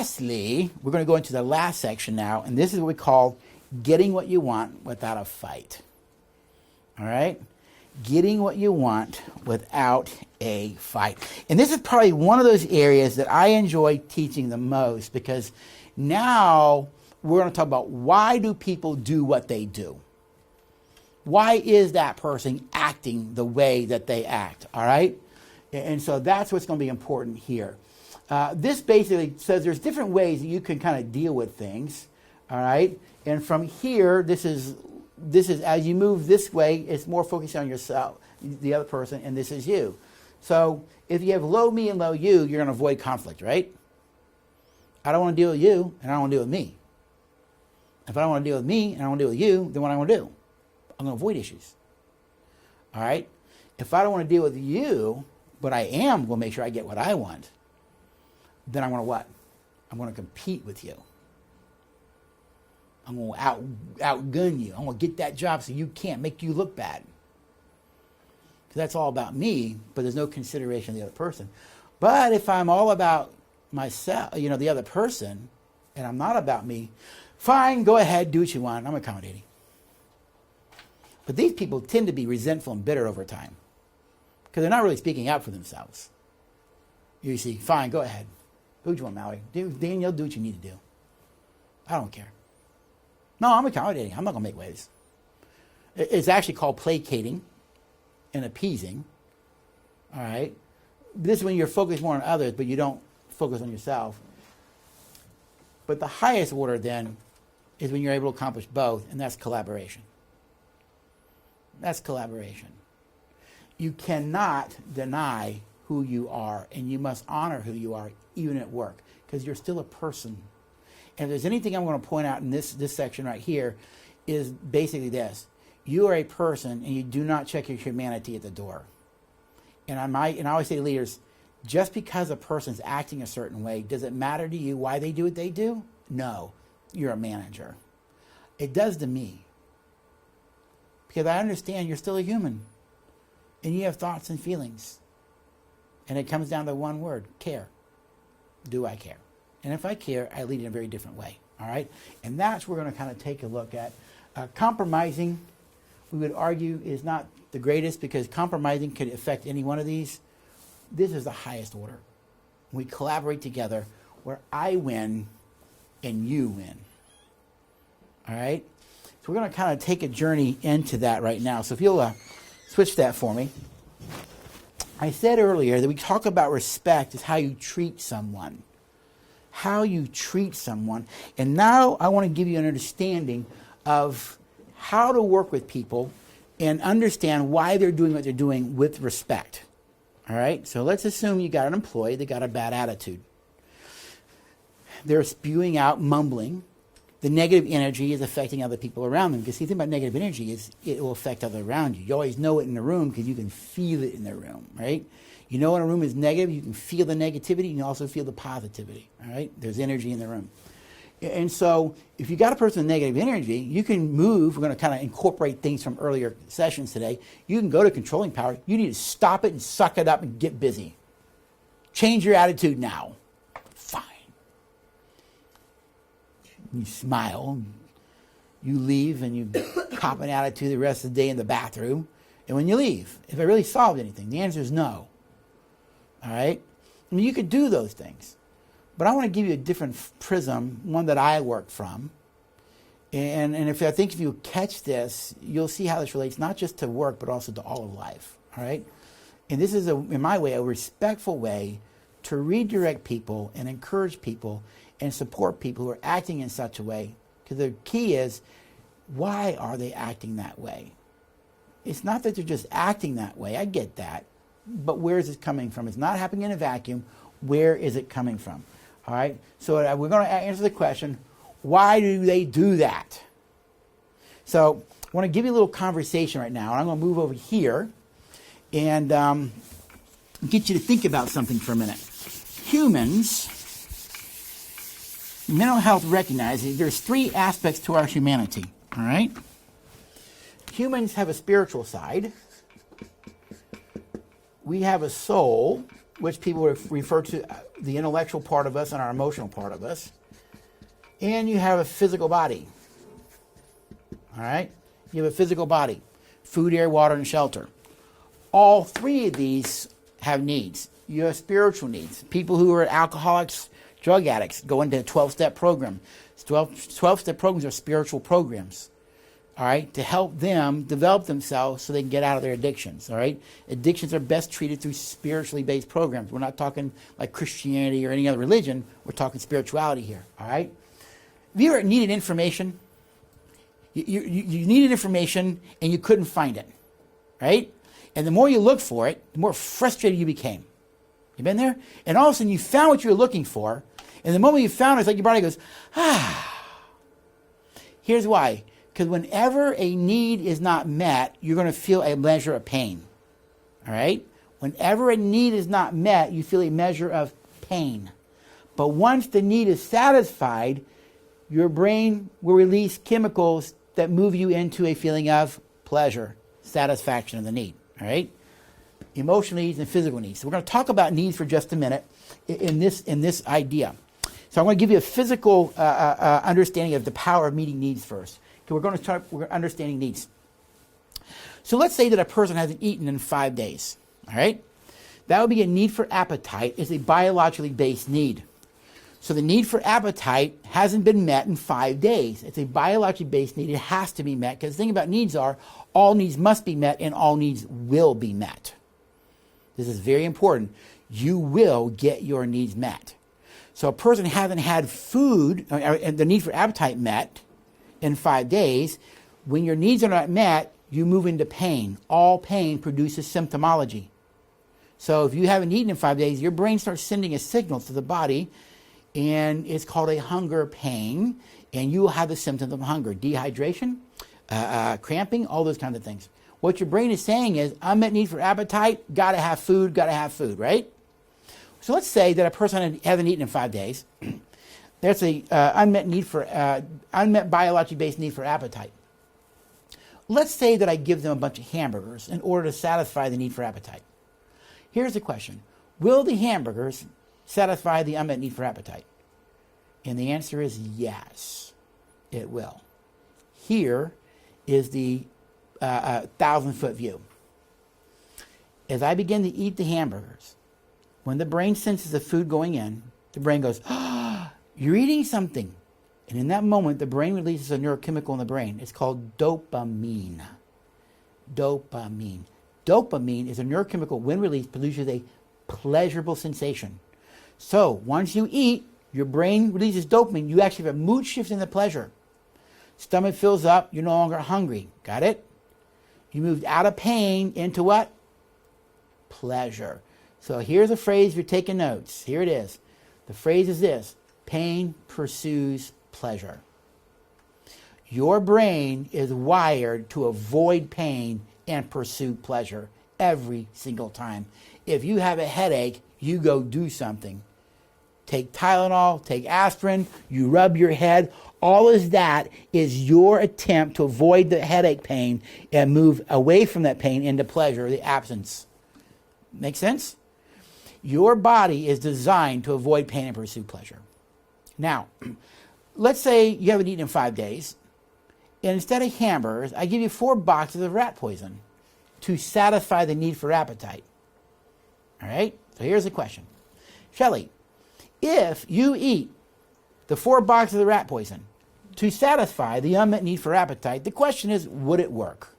lastly, we're going to go into the last section now, and this is what we call getting what you want without a fight. All right? Getting what you want without a fight. And this is probably one of those areas that I enjoy teaching the most, because now we're going to talk about why do people do what they do? Why is that person acting the way that they act? All right? And so that's what's going to be important here. This basically says there's different ways that you can kind of deal with things. All right? And from here, this is as you move this way, it's more focused on yourself, the other person, and this is you. So if you have low me and low you, you're going to avoid conflict, right? I don't want to deal with you, and I don't want to deal with me. If I don't want to deal with me, and I don't want to deal with you, then what I want to do? I'm going to avoid issues. All right? If I don't want to deal with you, but I am going to make sure I get what I want, then I'm going to what? I'm going to compete with you. I'm going to outgun you. I'm going to get that job so you can't, make you look bad. Because that's all about me, but there's no consideration of the other person. But if I'm all about myself, the other person, and I'm not about me, fine, go ahead, do what you want. I'm accommodating. But these people tend to be resentful and bitter over time, because they're not really speaking out for themselves. You see, fine, go ahead. Do what you want, Mallory. Daniel, do what you need to do. I don't care. No, I'm accommodating. I'm not going to make waves. It's actually called placating and appeasing. All right? This is when you're focused more on others, but you don't focus on yourself. But the highest order then is when you're able to accomplish both, and that's collaboration. That's collaboration. You cannot deny who you are, and you must honor who you are, even at work, because you're still a person. And if there's anything I'm going to point out in this section right here, is basically this. You are a person, and you do not check your humanity at the door. And I always say to leaders, just because a person's acting a certain way, does it matter to you why they do what they do? No. You're a manager. It does to me. Because I understand you're still a human. And you have thoughts and feelings. And it comes down to one word, care. Do I care? And if I care, I lead in a very different way. All right? And that's what we're going to kind of take a look at. Compromising, we would argue, is not the greatest, because compromising could affect any one of these. This is the highest order. We collaborate together where I win and you win. All right? So we're going to kind of take a journey into that right now. So if you'll switch that for me. I said earlier that we talk about respect is how you treat someone. How you treat someone. And now I want to give you an understanding of how to work with people and understand why they're doing what they're doing with respect. All right? So let's assume you got an employee that got a bad attitude. They're spewing out, mumbling. The negative energy is affecting other people around them. Because the thing about negative energy is it will affect others around you. You always know it in the room because you can feel it in the room, right? You know when a room is negative, you can feel the negativity, you can also feel the positivity, all right? There's energy in the room. And so if you got a person with negative energy, you can move. We're going to kind of incorporate things from earlier sessions today. You can go to controlling power. You need to stop it and suck it up and get busy. Change your attitude now. Fine. You smile. You leave and you cop an attitude the rest of the day in the bathroom. And when you leave, if it really solved anything, the answer is no. All right? I mean, you could do those things. But I want to give you a different prism, one that I work from. And I think if you catch this, you'll see how this relates not just to work, but also to all of life. All right? And this is, in my way, a respectful way to redirect people and encourage people and support people who are acting in such a way. Because the key is, why are they acting that way? It's not that they're just acting that way. I get that. But where is it coming from? It's not happening in a vacuum. Where is it coming from? All right? So we're going to answer the question, why do they do that? So I want to give you a little conversation right now. And I'm going to move over here and get you to think about something for a minute. Humans, mental health recognizes there's three aspects to our humanity. All right? Humans have a spiritual side. We have a soul, which people refer to the intellectual part of us and our emotional part of us. And you have a physical body. All right? You have a physical body. Food, air, water, and shelter. All three of these have needs. You have spiritual needs. People who are alcoholics, drug addicts, go into a 12-step program. 12-step programs are spiritual programs, all right, to help them develop themselves so they can get out of their addictions, all right? Addictions are best treated through spiritually based programs. We're not talking like Christianity or any other religion. We're talking spirituality here, all right? Have you ever needed information? You needed information and you couldn't find it, right? And the more you looked for it, the more frustrated you became. You been there? And all of a sudden you found what you were looking for, and the moment you found it, it's like your body goes, ah. Here's why. Because whenever a need is not met, you're going to feel a measure of pain. All right? Whenever a need is not met, you feel a measure of pain. But once the need is satisfied, your brain will release chemicals that move you into a feeling of pleasure, satisfaction of the need. All right? Emotional needs and physical needs. So we're going to talk about needs for just a minute in this idea. So I'm going to give you a physical understanding of the power of meeting needs first. Okay, we're understanding needs. So let's say that a person hasn't eaten in 5 days. All right? That would be a need for appetite. It's a biologically based need. So the need for appetite hasn't been met in 5 days. It's a biologically based need. It has to be met, because the thing about needs are all needs must be met and all needs will be met. This is very important. You will get your needs met. So a person hasn't had food, and the need for appetite met in 5 days. When your needs are not met, you move into pain. All pain produces symptomology. So if you haven't eaten in 5 days, your brain starts sending a signal to the body, and it's called a hunger pain, and you will have the symptoms of hunger: dehydration, cramping, all those kinds of things. What your brain is saying is, unmet need for appetite, gotta have food, right? So let's say that a person hasn't eaten in 5 days. There's a unmet biology-based need for appetite. Let's say that I give them a bunch of hamburgers in order to satisfy the need for appetite. Here's the question. Will the hamburgers satisfy the unmet need for appetite? And the answer is yes, it will. Here is the 1,000-foot view. As I begin to eat the hamburgers, when the brain senses the food going in, the brain goes, ah, you're eating something. And in that moment, the brain releases a neurochemical in the brain. It's called dopamine. Dopamine. Dopamine is a neurochemical, when released, produces a pleasurable sensation. So once you eat, your brain releases dopamine. You actually have a mood shift in the pleasure. Stomach fills up. You're no longer hungry. Got it? You moved out of pain into what? Pleasure. So here's a phrase, if you're taking notes. Here it is. The phrase is this: pain pursues pleasure. Your brain is wired to avoid pain and pursue pleasure every single time. If you have a headache, you go do something. Take Tylenol, take aspirin, you rub your head. All of that is your attempt to avoid the headache pain and move away from that pain into pleasure, the absence. Make sense? Your body is designed to avoid pain and pursue pleasure. Now, let's say you haven't eaten in 5 days, and instead of hamburgers, I give you 4 boxes of rat poison to satisfy the need for appetite. All right? So here's the question. Shelley, if you eat the 4 boxes of rat poison to satisfy the unmet need for appetite, the question is, would it work?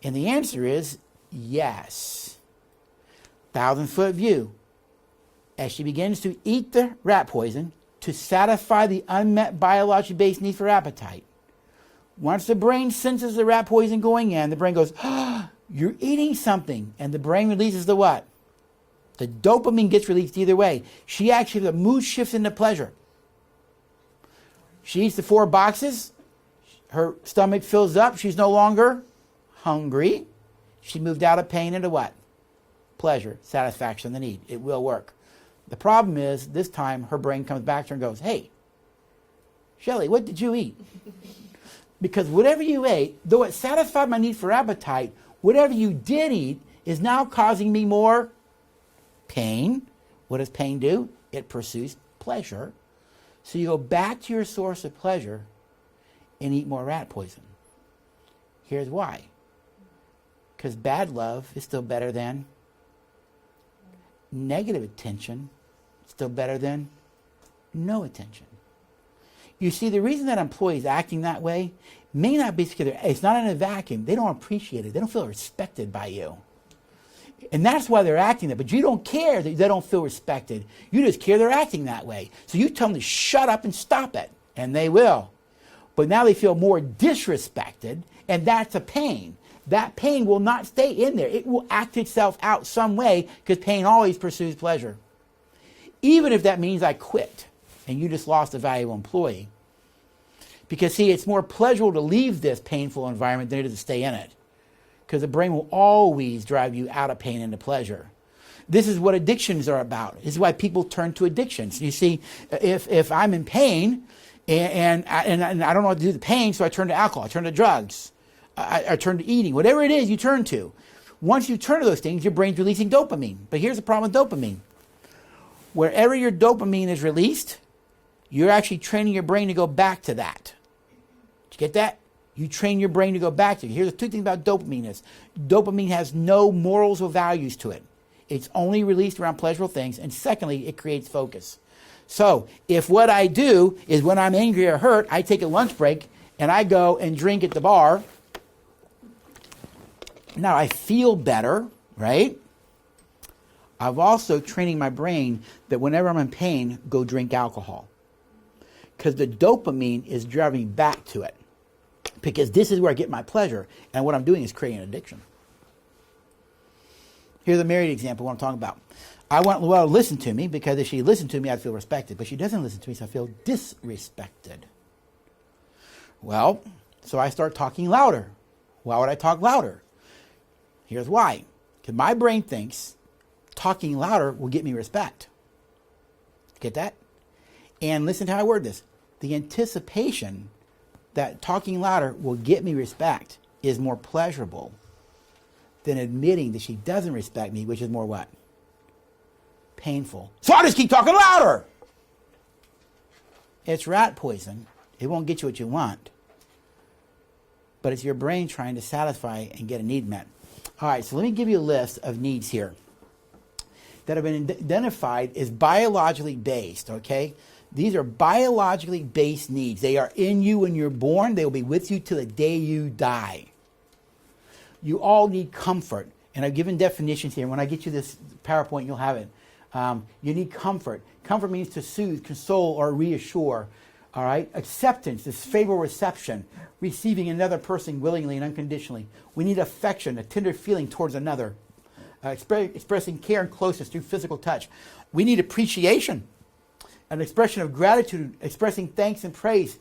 And the answer is yes. 1,000-foot view. As she begins to eat the rat poison to satisfy the unmet biology-based need for appetite, once the brain senses the rat poison going in, the brain goes, ah, you're eating something. And the brain releases the what? The dopamine gets released either way. She actually, the mood shifts into pleasure. She eats the 4 boxes. Her stomach fills up. She's no longer hungry. She moved out of pain into what? Pleasure, satisfaction, the need. It will work. The problem is, this time her brain comes back to her and goes, hey, Shelley, what did you eat? Because whatever you ate, though it satisfied my need for appetite, whatever you did eat is now causing me more pain. What does pain do? It pursues pleasure. So you go back to your source of pleasure and eat more rat poison. Here's why. Because bad love is still better than negative attention, still better than no attention. You see, the reason that employee is acting that way may not be because it's not in a vacuum. They don't appreciate it. They don't feel respected by you. And that's why they're acting that. But you don't care that they don't feel respected. You just care they're acting that way. So you tell them to shut up and stop it. And they will. But now they feel more disrespected. And that's a pain. That pain will not stay in there. It will act itself out some way because pain always pursues pleasure. Even if that means I quit and you just lost a valuable employee. Because see, it's more pleasurable to leave this painful environment than it is to stay in it. Because the brain will always drive you out of pain into pleasure. This is what addictions are about. This is why people turn to addictions. You see, if I'm in pain and I don't know what to do with the pain, so I turn to alcohol, I turn to drugs, I turn to eating, whatever it is you turn to. Once you turn to those things, your brain's releasing dopamine. But here's the problem with dopamine. Wherever your dopamine is released, you're actually training your brain to go back to that. Did you get that? You train your brain to go back to it. Here's the two things about dopamine is dopamine has no morals or values to it. It's only released around pleasurable things. And secondly, it creates focus. So if what I do is when I'm angry or hurt, I take a lunch break and I go and drink at the bar. Now I feel better, right? I've also training my brain that whenever I'm in pain, go drink alcohol. Because the dopamine is driving me back to it. Because this is where I get my pleasure. And what I'm doing is creating an addiction. Here's a married example of what I'm talking about. I want Luella to listen to me because if she listened to me, I'd feel respected. But she doesn't listen to me, so I feel disrespected. Well, so I start talking louder. Why would I talk louder? Here's why. Because my brain thinks talking louder will get me respect. Get that? And listen to how I word this. The anticipation that talking louder will get me respect is more pleasurable than admitting that she doesn't respect me, which is more what? Painful. So I just keep talking louder. It's rat poison. It won't get you what you want. But it's your brain trying to satisfy and get a need met. All right, so let me give you a list of needs here that have been identified as biologically based, okay? These are biologically based needs. They are in you when you're born. They will be with you till the day you die. You all need comfort. And I've given definitions here. When I get you this PowerPoint, you'll have it. You need comfort. Comfort means to soothe, console, or reassure. All right? Acceptance is favorable reception, receiving another person willingly and unconditionally. We need affection, a tender feeling towards another. Expressing care and closeness through physical touch. We need appreciation, an expression of gratitude, expressing thanks and praise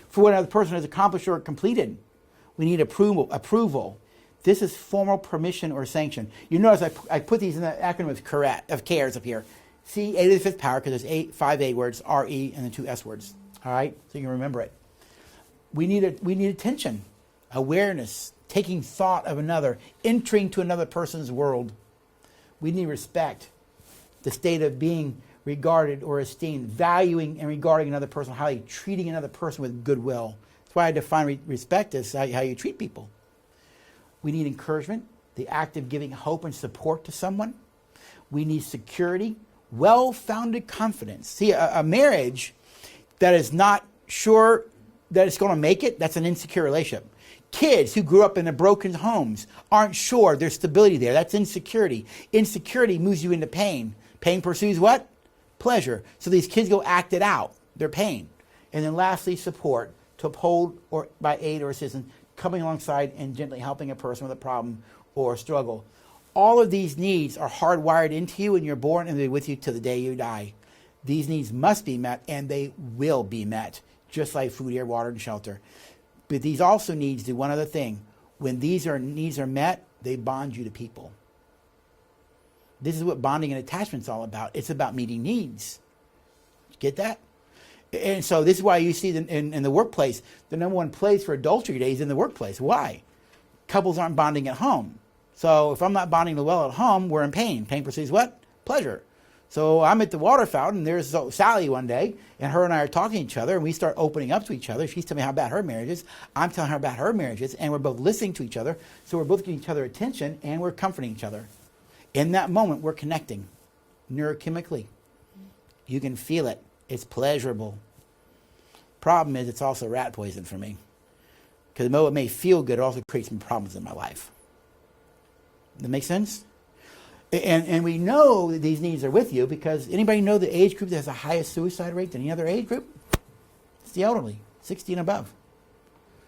for what another person has accomplished or completed. We need approval. This is formal permission or sanction. You notice I put these in the acronym of CARES up here. C, A to the fifth power, because there's 5 A words, R, E, and the 2 S words. All right? So you can remember it. We need attention, awareness, taking thought of another, entering to another person's world. We need respect, the state of being regarded or esteemed, valuing and regarding another person, how you treating another person with goodwill. That's why I define respect as how you treat people. We need encouragement, the act of giving hope and support to someone. We need security, well-founded confidence. See, a marriage that is not sure that it's going to make it, that's an insecure relationship. Kids who grew up in broken homes aren't sure there's stability there. That's insecurity. Insecurity moves you into pain. Pain pursues what? Pleasure. So these kids go act it out, their pain. And then lastly, support, to uphold or by aid or assistance, coming alongside and gently helping a person with a problem or struggle. All of these needs are hardwired into you when you're born and they're with you till the day you die. These needs must be met and they will be met, just like food, air, water, and shelter. But these also needs do one other thing. When these needs are met, they bond you to people. This is what bonding and attachment is all about. It's about meeting needs. Get that? And so this is why you see in the workplace, the number one place for adultery today is in the workplace. Why? Couples aren't bonding at home. So if I'm not bonding well at home, we're in pain. Pain pursues what? pleasure. So I'm at the water fountain, and there's Sally one day, and her and I are talking to each other, and we start opening up to each other. She's telling me how bad her marriage is. I'm telling her about her marriages, and we're both listening to each other. So we're both giving each other attention, and we're comforting each other. In that moment, we're connecting neurochemically. You can feel it. It's pleasurable. Problem is, it's also rat poison for me. Because though it may feel good, it also creates some problems in my life. That make sense? And we know that these needs are with you because anybody know the age group that has the highest suicide rate than any other age group? It's the elderly, 60 and above.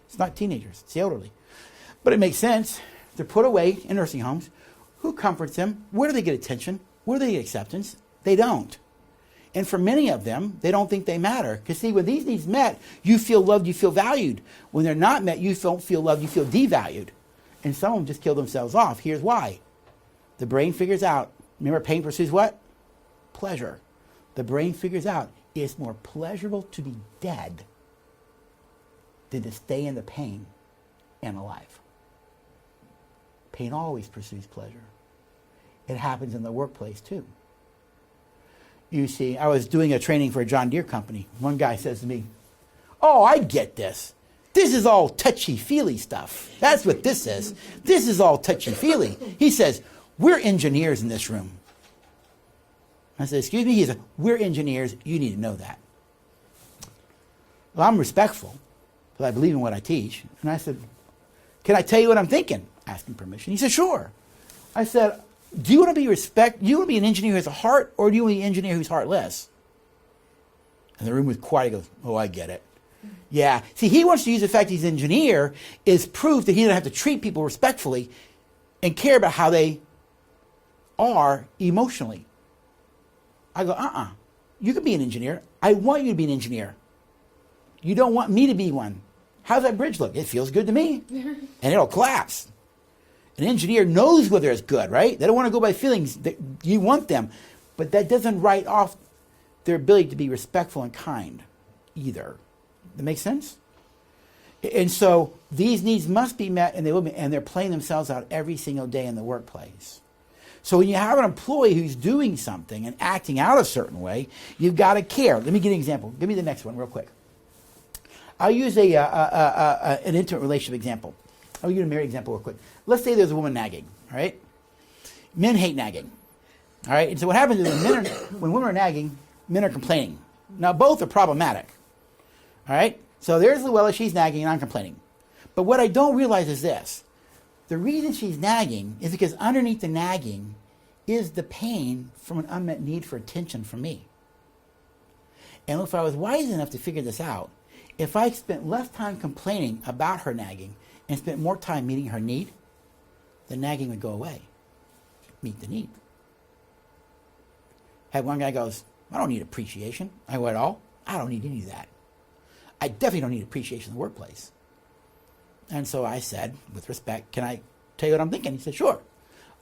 It's not teenagers, it's the elderly. But it makes sense. They're put away in nursing homes. Who comforts them? Where do they get attention? Where do they get acceptance? They don't. And for many of them, they don't think they matter. Because see, when these needs met, you feel loved, you feel valued. When they're not met, you don't feel loved, you feel devalued. And some of them just kill themselves off. Here's why. The brain figures out, remember pain pursues what? Pleasure. The brain figures out it's more pleasurable to be dead than to stay in the pain and alive. Pain always pursues pleasure. It happens in the workplace too. You see, I was doing a training for a John Deere company. One guy says to me, "Oh, I get this. This is all touchy-feely stuff. That's what this is. This is all touchy-feely." He says, "We're engineers in this room." I said, "Excuse me?" He said, "We're engineers. You need to know that." Well, I'm respectful, but I believe in what I teach. And I said, "Can I tell you what I'm thinking?" Asking permission. He said, "Sure." I said, "Do you want to be do you want to be an engineer who has a heart, or do you want to be an engineer who's heartless?" And the room was quiet. He goes, "Oh, I get it." Yeah. See, he wants to use the fact he's an engineer as proof that he doesn't have to treat people respectfully and care about how they are emotionally. I go, you can be an engineer. I want you to be an engineer. You don't want me to be one. How's that bridge look? It feels good to me. And it'll collapse. An engineer knows whether it's good, right? They don't want to go by feelings. You want them. But that doesn't write off their ability to be respectful and kind either. That makes sense? And so these needs must be met, and they will be, and they're playing themselves out every single day in the workplace. So when you have an employee who's doing something and acting out a certain way, you've got to care. Let me give you an example. Give me the next one real quick. I'll use an intimate relationship example. I'll give you a married example real quick. Let's say there's a woman nagging, all right? Men hate nagging, all right? And so what happens is when women are nagging, men are complaining. Now, both are problematic, all right? So there's Luella, she's nagging, and I'm complaining. But what I don't realize is this. The reason she's nagging is because underneath the nagging is the pain from an unmet need for attention from me. And if I was wise enough to figure this out, if I spent less time complaining about her nagging and spent more time meeting her need, the nagging would go away. Meet the need. Had one guy goes, "I don't need appreciation." I go, "At all? I don't need any of that. I definitely don't need appreciation in the workplace." And so I said, with respect, "Can I tell you what I'm thinking?" He said, "Sure."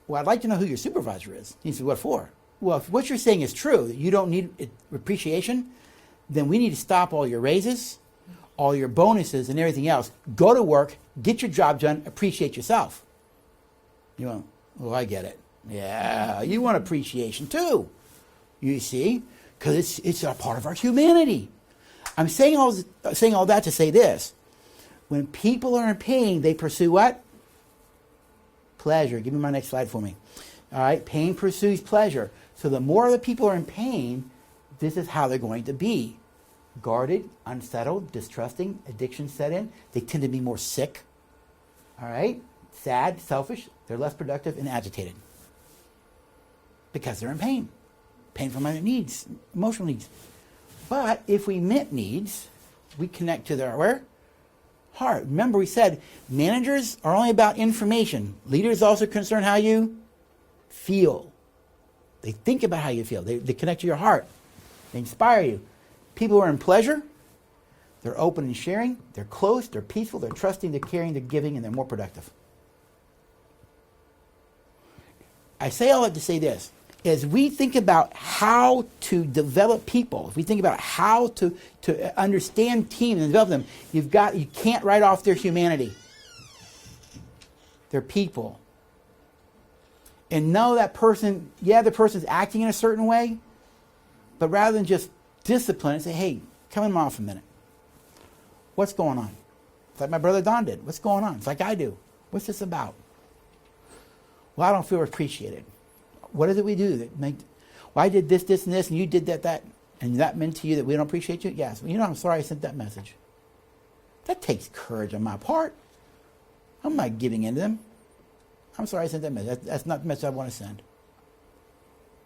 "Well, I'd like to know who your supervisor is." He said, "What for?" "Well, if what you're saying is true, that you don't need appreciation, then we need to stop all your raises, all your bonuses, and everything else. Go to work, get your job done, appreciate yourself." You go, "Well, I get it." Yeah, you want appreciation too, you see, because it's a part of our humanity. I'm saying all that to say this. When people are in pain, they pursue what? Pleasure. Give me my next slide for me. All right, pain pursues pleasure. So the more the people are in pain, this is how they're going to be. Guarded, unsettled, distrusting, addiction set in. They tend to be more sick. All right, sad, selfish. They're less productive and agitated because they're in pain. Pain from other needs, emotional needs. But if we meet needs, we connect to their where? Heart. Remember we said managers are only about information. Leaders also concern how you feel. They think about how you feel. They connect to your heart. They inspire you. People who are in pleasure, they're open and sharing, they're close, they're peaceful, they're trusting, they're caring, they're giving, and they're more productive. I say all that to say this. As we think about how to develop people, if we think about how to understand teams and develop them, you can't write off their humanity. They're people. and know that person, the person's acting in a certain way, but rather than just discipline and say, hey, come in, Mom, for a minute. What's going on? It's like my brother Don did. What's going on? It's like I do. What's this about? Well, I don't feel appreciated. What is it we do that make, well, I did this, this, and this, and you did that, that, and that meant to you that we don't appreciate you? Yes. Well, I'm sorry I sent that message. That takes courage on my part. I'm not giving in to them. I'm sorry I sent that message. That's not the message I want to send.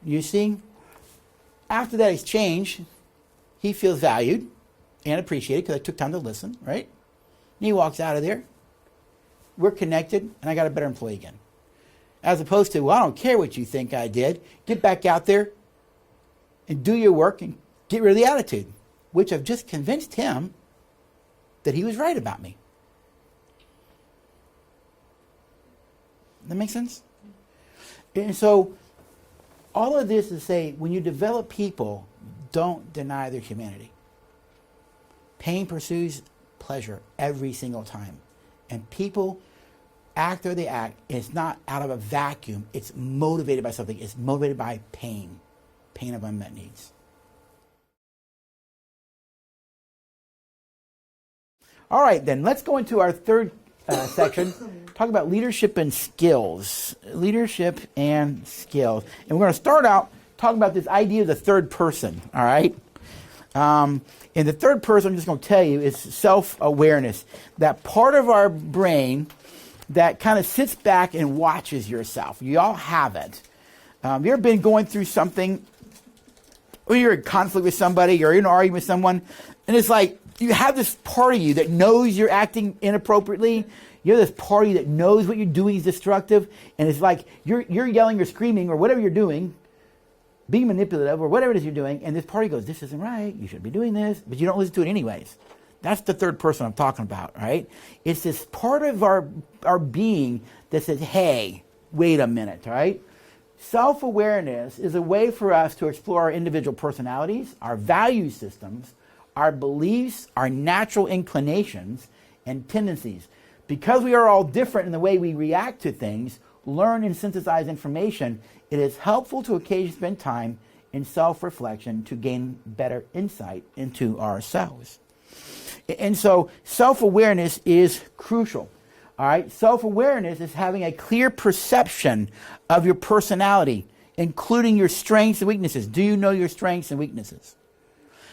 You see? After that exchange, he feels valued and appreciated because I took time to listen, right? And he walks out of there. We're connected, and I got a better employee again. As opposed to, well, I don't care what you think I did. Get back out there and do your work and get rid of the attitude, which I've just convinced him that he was right about me. That make sense? And so all of this is to say, when you develop people, don't deny their humanity. Pain pursues pleasure every single time. And people act or they act, and it's not out of a vacuum. It's motivated by something. It's motivated by pain. Pain of unmet needs. All right, then, let's go into our third section. Talk about leadership and skills. Leadership and skills. And we're going to start out talking about this idea of the third person, all right? And the third person, I'm just going to tell you, is self-awareness. That part of our brain that kind of sits back and watches yourself. You all have it. You ever been going through something, or you're in conflict with somebody, or you're in an argument with someone, and it's like you have this part of you that knows you're acting inappropriately. You have this part of you that knows what you're doing is destructive, and it's like you're yelling or screaming or whatever you're doing, being manipulative or whatever it is you're doing, and this party goes, this isn't right, you should be doing this, but you don't listen to it anyways. That's the third person I'm talking about, right? It's this part of our being that says, hey, wait a minute, right? Self-awareness is a way for us to explore our individual personalities, our value systems, our beliefs, our natural inclinations, and tendencies. Because we are all different in the way we react to things, learn and synthesize information, it is helpful to occasionally spend time in self-reflection to gain better insight into ourselves. And so self-awareness is crucial. All right? Self-awareness is having a clear perception of your personality, including your strengths and weaknesses. Do you know your strengths and weaknesses?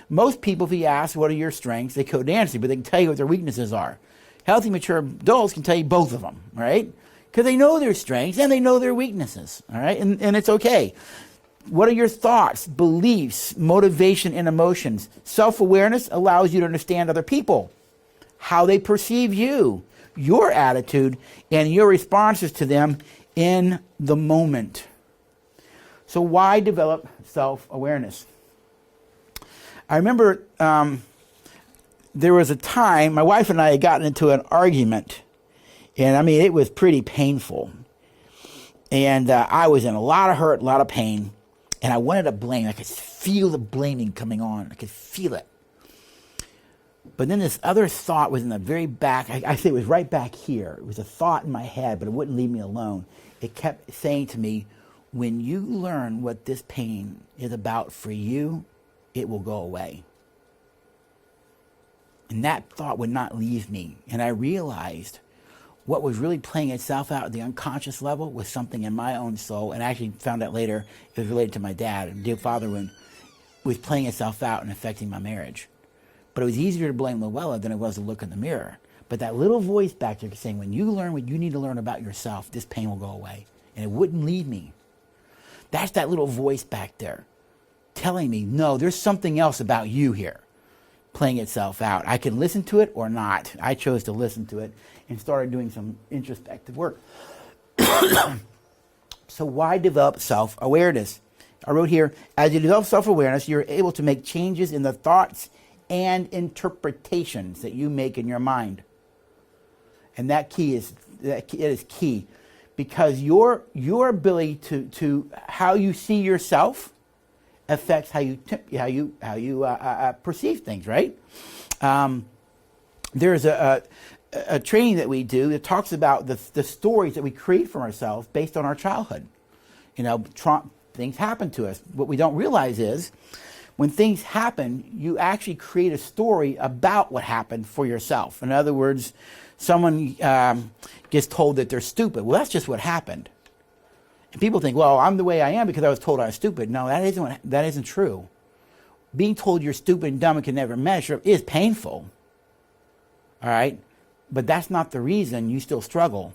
Most people, if you ask what are your strengths, they couldn't answer, but they can tell you what their weaknesses are. Healthy, mature adults can tell you both of them, right? Because they know their strengths and they know their weaknesses, all right? And it's okay. What are your thoughts, beliefs, motivation, and emotions? Self-awareness allows you to understand other people, how they perceive you, your attitude, and your responses to them in the moment. So why develop self-awareness? I remember there was a time, my wife and I had gotten into an argument, and I mean, it was pretty painful. And I was in a lot of hurt, a lot of pain. And I wanted to blame. I could feel the blaming coming on. I could feel it. But then this other thought was in the very back. I say it was right back here. It was a thought in my head, but it wouldn't leave me alone. It kept saying to me, when you learn what this pain is about for you, it will go away. And that thought would not leave me. And I realized what was really playing itself out at the unconscious level was something in my own soul, and I actually found out later it was related to my dad. Dear father, when it was playing itself out and affecting my marriage. But it was easier to blame Luella than it was to look in the mirror. But that little voice back there saying, when you learn what you need to learn about yourself, this pain will go away. And it wouldn't leave me. That's that little voice back there telling me, no, there's something else about you here playing itself out. I can listen to it or not. I chose to listen to it and started doing some introspective work. So why develop self-awareness? I wrote here, as you develop self-awareness, you're able to make changes in the thoughts and interpretations that you make in your mind. And that is key. Because your ability to how you see yourself affects how you perceive things, right? There's a training that we do that talks about the stories that we create for ourselves based on our childhood. Things happen to us. What we don't realize is when things happen, you actually create a story about what happened for yourself. In other words, someone gets told that they're stupid. Well, that's just what happened. And people think, well, I'm the way I am because I was told I was stupid. No, that isn't true. Being told you're stupid and dumb and can never measure up is painful. All right? But that's not the reason you still struggle.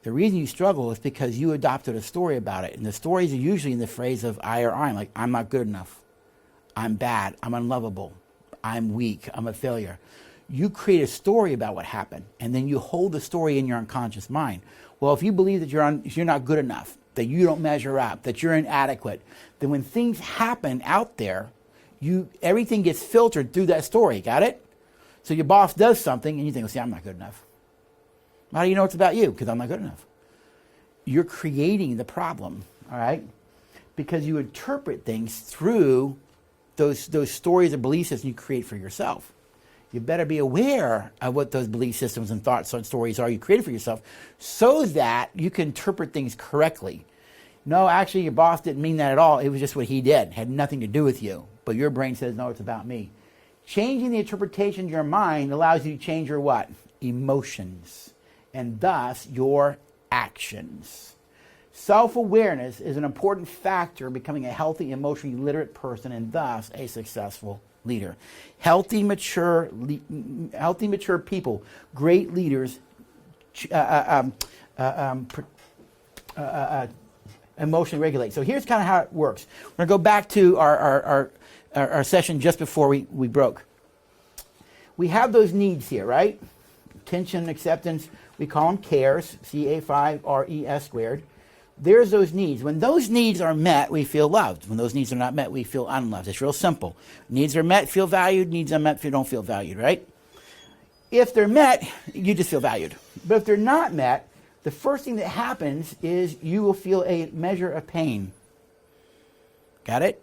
The reason you struggle is because you adopted a story about it. And the stories are usually in the phrase of I or I'm, like I'm not good enough. I'm bad. I'm unlovable. I'm weak. I'm a failure. You create a story about what happened, and then you hold the story in your unconscious mind. Well, if you believe that you're not good enough, that you don't measure up, that you're inadequate, then when things happen out there, everything gets filtered through that story. Got it? So your boss does something, and you think, well, see, I'm not good enough. How do you know it's about you? Because I'm not good enough. You're creating the problem, all right? Because you interpret things through those stories and belief systems you create for yourself. You better be aware of what those belief systems and thoughts and stories are you created for yourself so that you can interpret things correctly. No, actually, your boss didn't mean that at all. It was just what he did. It had nothing to do with you. But your brain says, no, it's about me. Changing the interpretation of your mind allows you to change your what? Emotions. And thus, your actions. Self-awareness is an important factor in becoming a healthy, emotionally literate person and thus a successful leader. Healthy, mature people, great leaders, emotionally regulate. So here's kind of how it works. We're going to go back to our session just before we broke. We have those needs here, right? Attention, acceptance. We call them CARES, C-A-5-R-E-S squared. There's those needs. When those needs are met, we feel loved. When those needs are not met, we feel unloved. It's real simple. Needs are met, feel valued. Needs are met, don't feel valued, right? If they're met, you just feel valued. But if they're not met, the first thing that happens is you will feel a measure of pain. Got it?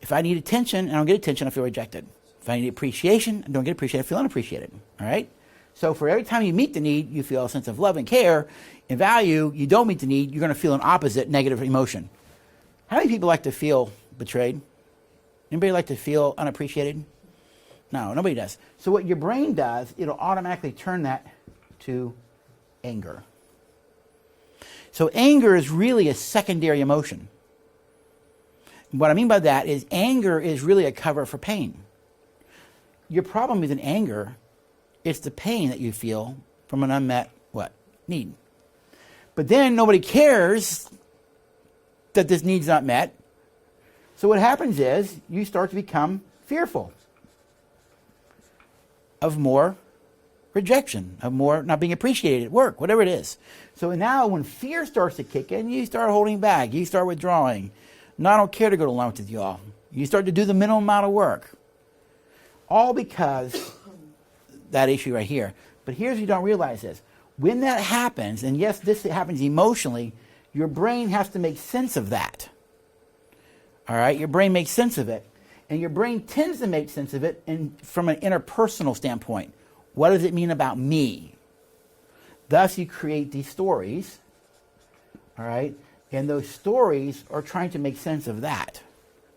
If I need attention and I don't get attention, I feel rejected. If I need appreciation and don't get appreciated, I feel unappreciated. All right? So for every time you meet the need, you feel a sense of love and care and value. You don't meet the need, you're going to feel an opposite negative emotion. How many people like to feel betrayed? Anybody like to feel unappreciated? No, nobody does. So what your brain does, it'll automatically turn that to anger. So anger is really a secondary emotion. What I mean by that is anger is really a cover for pain. Your problem isn't anger. It's the pain that you feel from an unmet, what? Need. But then nobody cares that this need's not met. So what happens is you start to become fearful of more rejection, of more not being appreciated at work, whatever it is. So now when fear starts to kick in, you start holding back. You start withdrawing. No, I don't care to go to lunch with y'all. You start to do the minimum amount of work. All because that issue right here. But here's what you don't realize is, when that happens, and yes, this happens emotionally, your brain has to make sense of that. All right? Your brain makes sense of it. And your brain tends to make sense of it from an interpersonal standpoint. What does it mean about me? Thus, you create these stories. All right? And those stories are trying to make sense of that.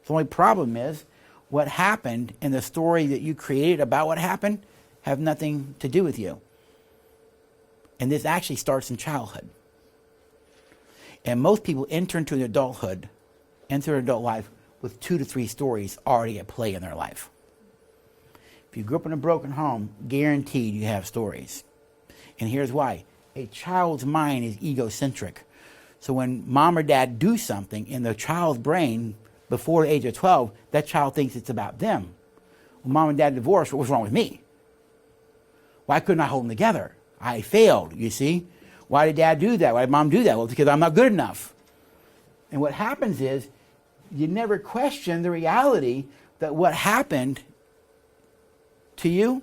The only problem is, what happened in the story that you created about what happened have nothing to do with you. And this actually starts in childhood. And most people enter into adulthood, enter adult life with 2 to 3 stories already at play in their life. If you grew up in a broken home, guaranteed you have stories. And here's why. A child's mind is egocentric. So when mom or dad do something in the child's brain before the age of 12, that child thinks it's about them. When mom and dad divorced, what was wrong with me? Why couldn't I hold them together? I failed, you see? Why did dad do that? Why did mom do that? Well, because I'm not good enough. And what happens is, you never question the reality that what happened to you,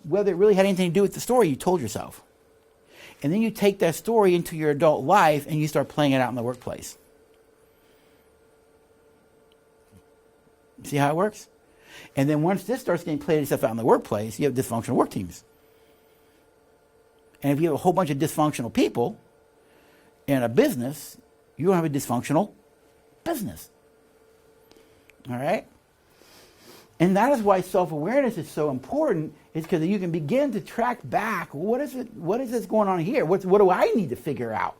whether it really had anything to do with the story you told yourself. And then you take that story into your adult life and you start playing it out in the workplace. See how it works? And then once this starts getting played itself out in the workplace, you have dysfunctional work teams. And if you have a whole bunch of dysfunctional people, in a business, you don't have a dysfunctional business. All right? And that is why self-awareness is so important, is because you can begin to track back, what is this going on here? What do I need to figure out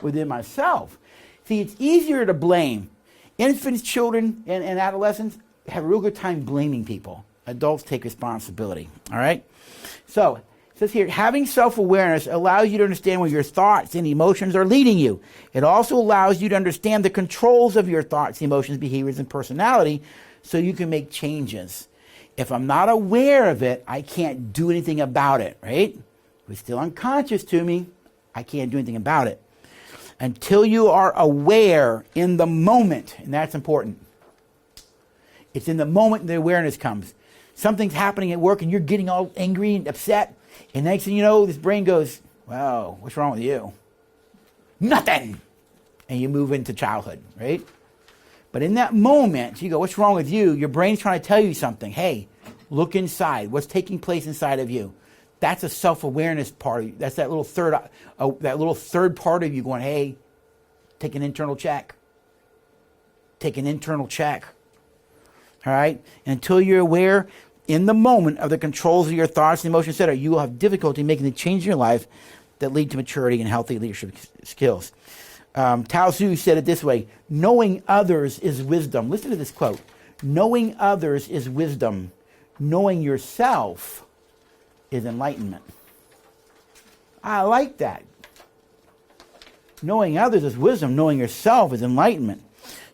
within myself? See, it's easier to blame. Infants, children, and adolescents have a real good time blaming people. Adults take responsibility. All right? So, it says here, having self-awareness allows you to understand where your thoughts and emotions are leading you. It also allows you to understand the controls of your thoughts, emotions, behaviors, and personality, so you can make changes. If I'm not aware of it, I can't do anything about it, right? If it's still unconscious to me, I can't do anything about it. Until you are aware in the moment, and that's important. It's in the moment the awareness comes. Something's happening at work and you're getting all angry and upset, and next thing you know, this brain goes, wow, what's wrong with you? Nothing! And you move into childhood, right? But in that moment, you go, what's wrong with you? Your brain's trying to tell you something. Hey, look inside. What's taking place inside of you? That's a self-awareness part of you. That's that little third part of you going, hey, take an internal check. Take an internal check. All right? And until you're aware in the moment of the controls of your thoughts and emotions, etc., you will have difficulty making the change in your life that lead to maturity and healthy leadership skills. Tao Tzu said it this way, knowing others is wisdom. Listen to this quote. Knowing others is wisdom. Knowing yourself is enlightenment. I like that. Knowing others is wisdom. Knowing yourself is enlightenment.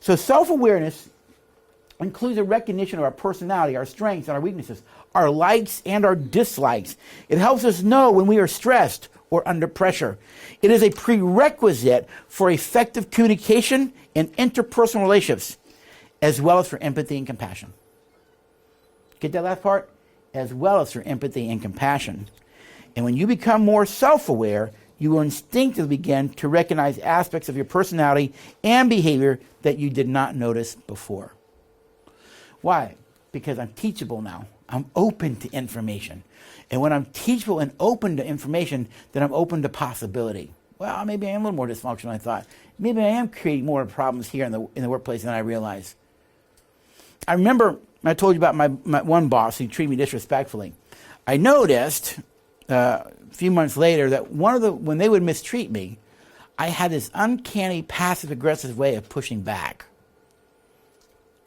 So self-awareness includes a recognition of our personality, our strengths and our weaknesses, our likes and our dislikes. It helps us know when we are stressed or under pressure. It is a prerequisite for effective communication and interpersonal relationships, as well as for empathy and compassion. Get that last part? As well as for empathy and compassion. And when you become more self-aware, you will instinctively begin to recognize aspects of your personality and behavior that you did not notice before. Why? Because I'm teachable now. I'm open to information. And when I'm teachable and open to information, then I'm open to possibility. Well, maybe I am a little more dysfunctional than I thought. Maybe I am creating more problems here in the workplace than I realize. I remember I told you about my one boss who treated me disrespectfully. I noticed a few months later that when they would mistreat me, I had this uncanny passive-aggressive way of pushing back.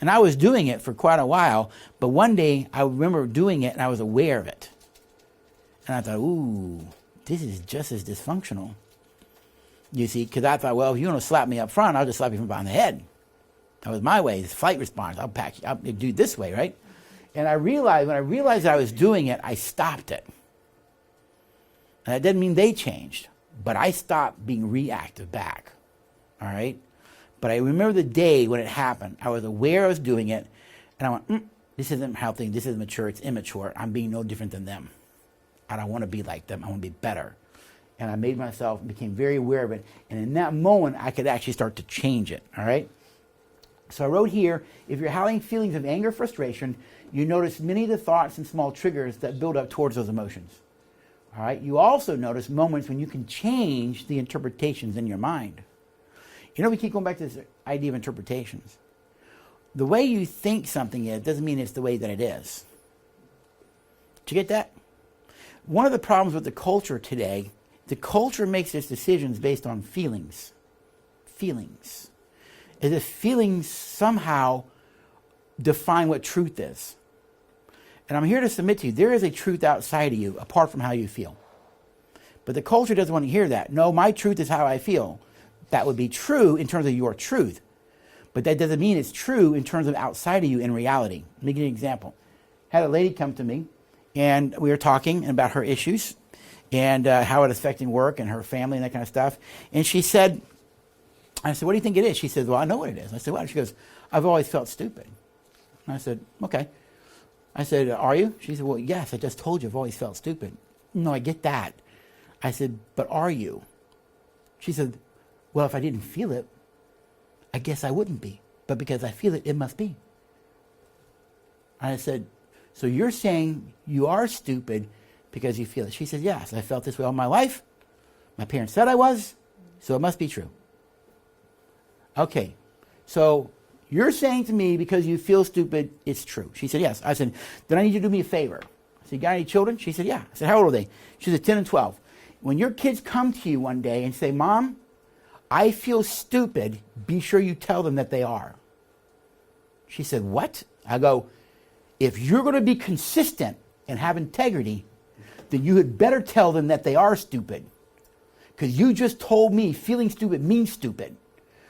And I was doing it for quite a while, but one day I remember doing it and I was aware of it. And I thought, ooh, this is just as dysfunctional. You see, because I thought, well, if you want to slap me up front, I'll just slap you from behind the head. That was my way, it's flight response. I'll do it this way, right? And when I realized I was doing it, I stopped it. And that didn't mean they changed, but I stopped being reactive back. All right? But I remember the day when it happened. I was aware I was doing it, and I went, this isn't healthy, this isn't mature, it's immature. I'm being no different than them. I don't want to be like them, I want to be better. And I became very aware of it. And in that moment, I could actually start to change it, all right? So I wrote here, if you're having feelings of anger, frustration, you notice many of the thoughts and small triggers that build up towards those emotions. All right? You also notice moments when you can change the interpretations in your mind. You know, we keep going back to this idea of interpretations. The way you think something is doesn't mean it's the way that it is. Did you get that? One of the problems with the culture today, the culture makes its decisions based on feelings. Feelings. As if feelings somehow define what truth is. And I'm here to submit to you, there is a truth outside of you, apart from how you feel. But the culture doesn't want to hear that. No, my truth is how I feel. That would be true in terms of your truth. But that doesn't mean it's true in terms of outside of you in reality. Let me give you an example. I had a lady come to me, and we were talking about her issues and how it's affecting work and her family and that kind of stuff. And she said, I said, what do you think it is? She said, well, I know what it is. I said, what? She goes, I've always felt stupid. And I said, okay. I said, are you? She said, well, yes, I just told you I've always felt stupid. No, I get that. I said, but are you? She said, well, if I didn't feel it, I guess I wouldn't be. But because I feel it, it must be. And I said, so you're saying you are stupid because you feel it? She said, yes, I felt this way all my life. My parents said I was, So it must be true. Okay, so you're saying to me because you feel stupid, it's true. She said, yes. I said, then I need you to do me a favor. I said, you got any children? She said, yeah. I said, how old are they? She said, 10 and 12. When your kids come to you one day and say, Mom, I feel stupid, be sure you tell them that they are. She said, what? I go, if you're going to be consistent and have integrity, then you had better tell them that they are stupid. Because you just told me feeling stupid means stupid.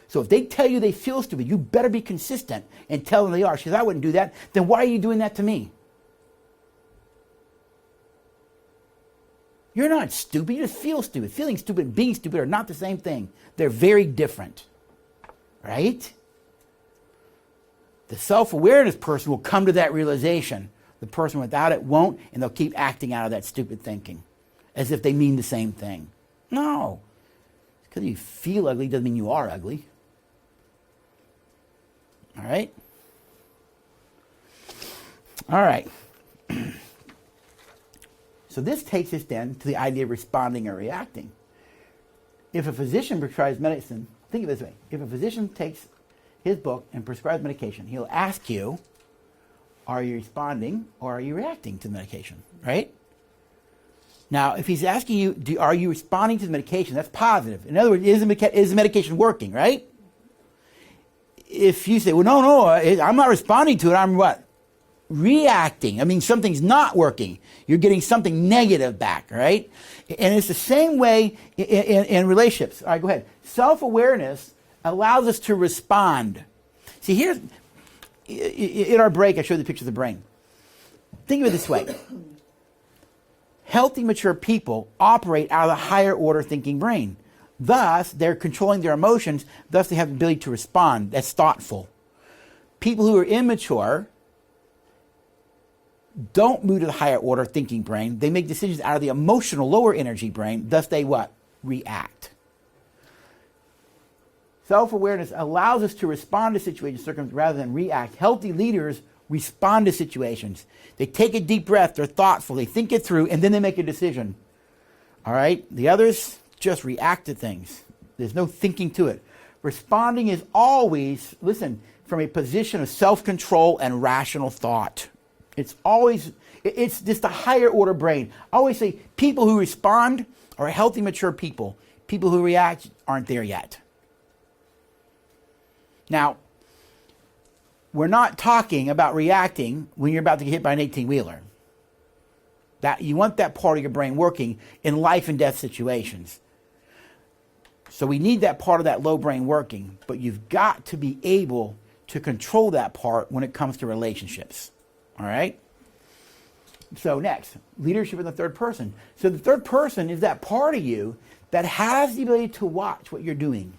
So if they tell you they feel stupid, you better be consistent and tell them they are. She says, I wouldn't do that. Then why are you doing that to me? You're not stupid. You just feel stupid. Feeling stupid and being stupid are not the same thing. They're very different. Right? The self-awareness person will come to that realization. The person without it won't, and they'll keep acting out of that stupid thinking as if they mean the same thing. No. Because you feel ugly doesn't mean you are ugly. All right? All right. So this takes us then to the idea of responding or reacting. If a physician prescribes medicine, think of it this way. If a physician takes his book and prescribes medication, he'll ask you, are you responding or are you reacting to the medication, right? Now, if he's asking you, are you responding to the medication, that's positive. In other words, is the medication working, right? If you say, well, no, I'm not responding to it, I'm what? Reacting. I mean, something's not working. You're getting something negative back, right? And it's the same way in relationships. All right, go ahead. Self-awareness allows us to respond. See, here's, in our break, I showed the picture of the brain. Think of it this way. Healthy, mature people operate out of the higher order thinking brain. Thus, they're controlling their emotions. Thus, they have the ability to respond. That's thoughtful. People who are immature don't move to the higher order thinking brain. They make decisions out of the emotional lower energy brain. Thus, they what? React. Self-awareness allows us to respond to situations, circumstances, rather than react. Healthy leaders respond to situations. They take a deep breath. They're thoughtful. They think it through, and then they make a decision. All right? The others just react to things. There's no thinking to it. Responding is always, listen, from a position of self-control and rational thought. It's always, it's just a higher order brain. I always say people who respond are healthy, mature people. People who react aren't there yet. Now, we're not talking about reacting when you're about to get hit by an 18-wheeler. That you want that part of your brain working in life and death situations. So we need that part of that low brain working, but you've got to be able to control that part when it comes to relationships. All right? So next, leadership in the third person. So the third person is that part of you that has the ability to watch what you're doing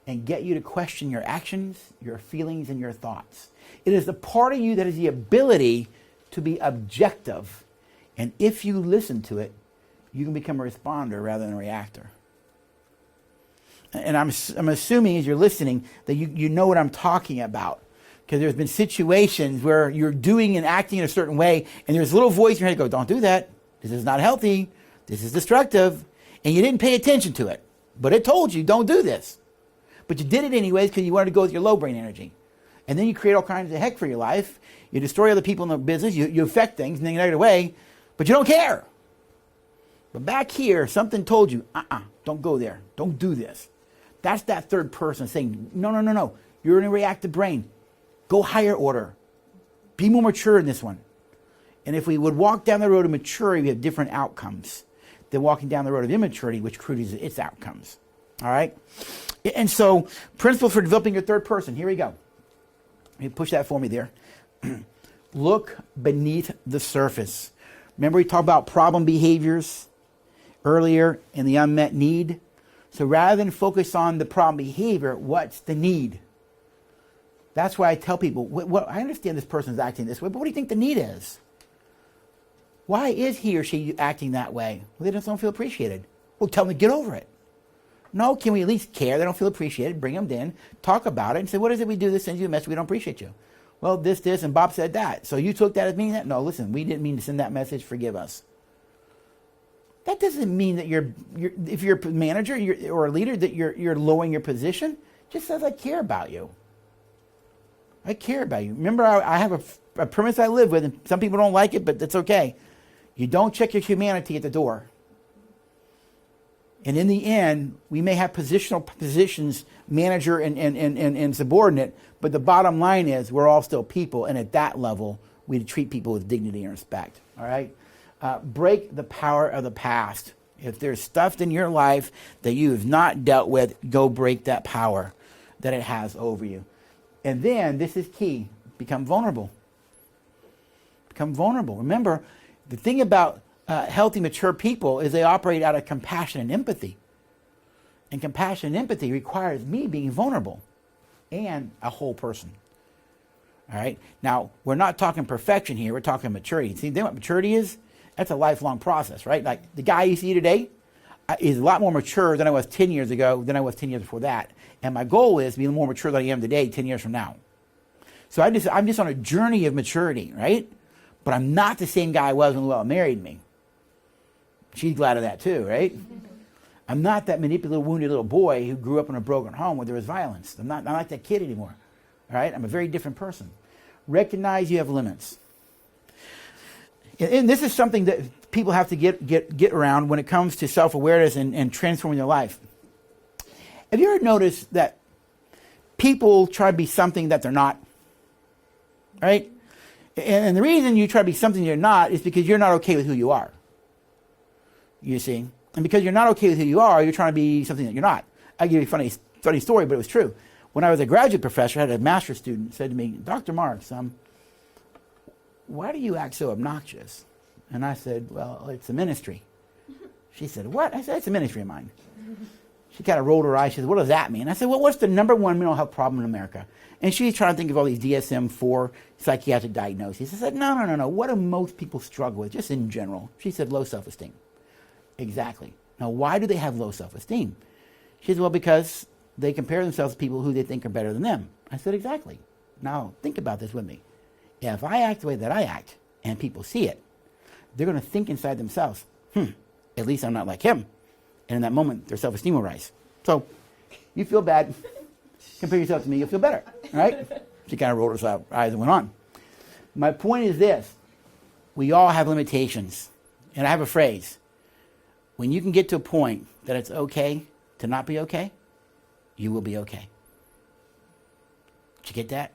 and get you to question your actions, your feelings, and your thoughts. It is the part of you that has the ability to be objective. And if you listen to it, you can become a responder rather than a reactor. And I'm assuming as you're listening that you know what I'm talking about. Because there's been situations where you're doing and acting in a certain way, and there's a little voice in your head that goes, don't do that. This is not healthy. This is destructive. And you didn't pay attention to it. But it told you, don't do this. But you did it anyways because you wanted to go with your low brain energy. And then you create all kinds of heck for your life. You destroy other people in the business. You affect things in a negative way. But you don't care. But back here, something told you, don't go there. Don't do this. That's that third person saying, no. You're in a reactive brain. Go higher order. Be more mature in this one. And if we would walk down the road of maturity, we have different outcomes than walking down the road of immaturity, which produces its outcomes. All right? And so, principles for developing your third person. Here we go. You push that for me there. Look beneath the surface. Remember we talked about problem behaviors earlier and the unmet need? So rather than focus on the problem behavior, what's the need? That's why I tell people, well, I understand this person's acting this way, but what do you think the need is? Why is he or she acting that way? Well, they just don't feel appreciated. Well, tell them to get over it. No, can we at least care? They don't feel appreciated. Bring them in, talk about it, and say, what is it we do that sends you a message? We don't appreciate you. Well, this, and Bob said that. So you took that as meaning that? No, listen, we didn't mean to send that message. Forgive us. That doesn't mean that if you're a manager or a leader, that you're lowering your position. It just says I care about you. I care about you. Remember, I have a premise I live with, and some people don't like it, but that's okay. You don't check your humanity at the door. And in the end, we may have positions, manager and subordinate, but the bottom line is we're all still people, and at that level, we treat people with dignity and respect. All right? Break the power of the past. If there's stuff in your life that you have not dealt with, go break that power that it has over you. And then, this is key, become vulnerable. Become vulnerable. Remember, the thing about healthy, mature people is they operate out of compassion and empathy. And compassion and empathy requires me being vulnerable and a whole person. All right? Now, we're not talking perfection here. We're talking maturity. See, what maturity is? That's a lifelong process, right? Like the guy you see today is a lot more mature than I was 10 years ago, than I was 10 years before that. And my goal is to be more mature than I am today, 10 years from now. So I'm just on a journey of maturity, right? But I'm not the same guy I was when Luella married me. She's glad of that too, right? I'm not that manipulative, wounded little boy who grew up in a broken home where there was violence. I'm not like that kid anymore, all right? I'm a very different person. Recognize you have limits. And this is something that people have to get around when it comes to self-awareness and transforming their life. Have you ever noticed that people try to be something that they're not? Right? And the reason you try to be something you're not is because you're not okay with who you are. You see? And because you're not okay with who you are, you're trying to be something that you're not. I'll give you a funny story, but it was true. When I was a graduate professor, I had a master's student said to me, Dr. Marks, why do you act so obnoxious? And I said, well, it's a ministry. She said, what? I said, it's a ministry of mine. She kind of rolled her eyes. She said, what does that mean? I said, well, what's the number one mental health problem in America? And she's trying to think of all these DSM-4 psychiatric diagnoses. I said, no. What do most people struggle with, just in general? She said, low self-esteem. Exactly. Now, why do they have low self-esteem? She said, well, because they compare themselves to people who they think are better than them. I said, exactly. Now, think about this with me. If I act the way that I act, and people see it, they're going to think inside themselves, at least I'm not like him. And in that moment, their self-esteem will rise. So, you feel bad, compare yourself to me, you'll feel better, right? She kind of rolled her eyes and went on. My point is this. We all have limitations. And I have a phrase. When you can get to a point that it's okay to not be okay, you will be okay. Did you get that?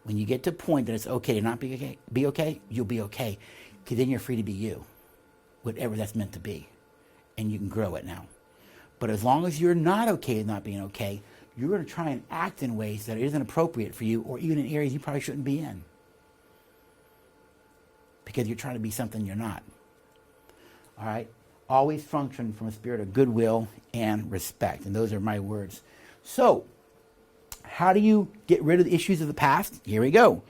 When you get to a point that it's okay to not be okay, you'll be okay. Because then you're free to be you, whatever that's meant to be. And you can grow it now. But as long as you're not okay with not being okay, you're going to try and act in ways that isn't appropriate for you, or even in areas you probably shouldn't be in. Because you're trying to be something you're not. All right? Always function from a spirit of goodwill and respect. And those are my words. So, how do you get rid of the issues of the past? Here we go.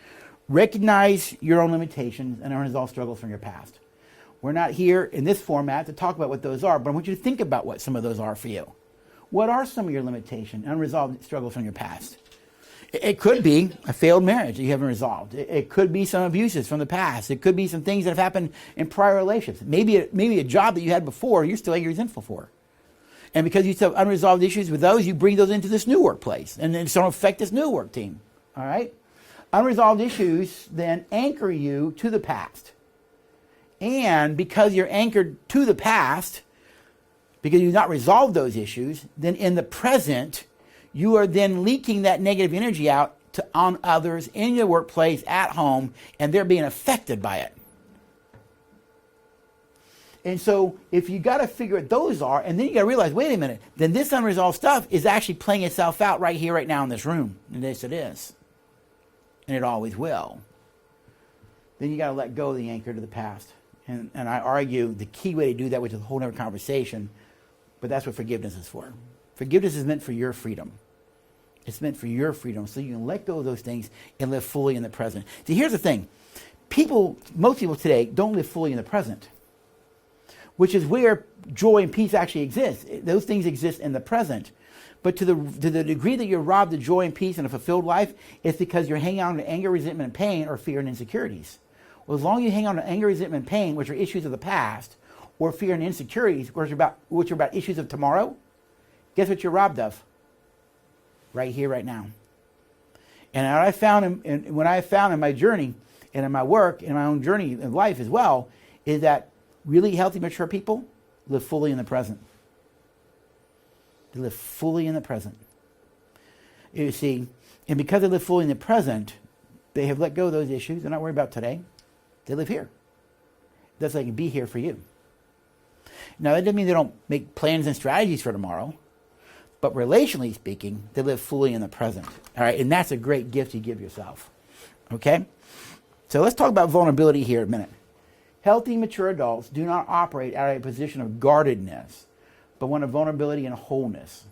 Recognize your own limitations and unresolved struggles from your past. We're not here in this format to talk about what those are, but I want you to think about what some of those are for you. What are some of your limitations, unresolved struggles from your past? It could be a failed marriage that you haven't resolved. It could be some abuses from the past. It could be some things that have happened in prior relationships. Maybe a job that you had before you're still angry, resentful for. And because you still have unresolved issues with those, you bring those into this new workplace. And it's going to affect this new work team. All right? Unresolved issues then anchor you to the past. And because you're anchored to the past, because you've not resolved those issues, then in the present, you are then leaking that negative energy out on others in your workplace, at home, and they're being affected by it. And so if you got to figure what those are, and then you got to realize, wait a minute, then this unresolved stuff is actually playing itself out right here, right now in this room. And yes, it is. And it always will. Then you got to let go of the anchor to the past. And I argue the key way to do that, which is a whole other conversation, but that's what forgiveness is for. Forgiveness is meant for your freedom. It's meant for your freedom, so you can let go of those things and live fully in the present. See, here's the thing. Most people today don't live fully in the present, which is where joy and peace actually exist. Those things exist in the present. But to the degree that you're robbed of joy and peace and a fulfilled life, it's because you're hanging on to anger, resentment, and pain, or fear and insecurities. Well, as long as you hang on to anger, resentment, and pain, which are issues of the past, or fear and insecurities, which are about issues of tomorrow, guess what you're robbed of? Right here, right now. And what I found in my journey and in my work, in my own journey in life as well, is that really healthy, mature people live fully in the present. They live fully in the present. You see, and because they live fully in the present, they have let go of those issues. They're not worried about today. They live here. That's so they can be here for you. Now, that doesn't mean they don't make plans and strategies for tomorrow, but relationally speaking, they live fully in the present. All right, and that's a great gift you give yourself. Okay? So let's talk about vulnerability here a minute. Healthy, mature adults do not operate out of a position of guardedness, but one of vulnerability and wholeness.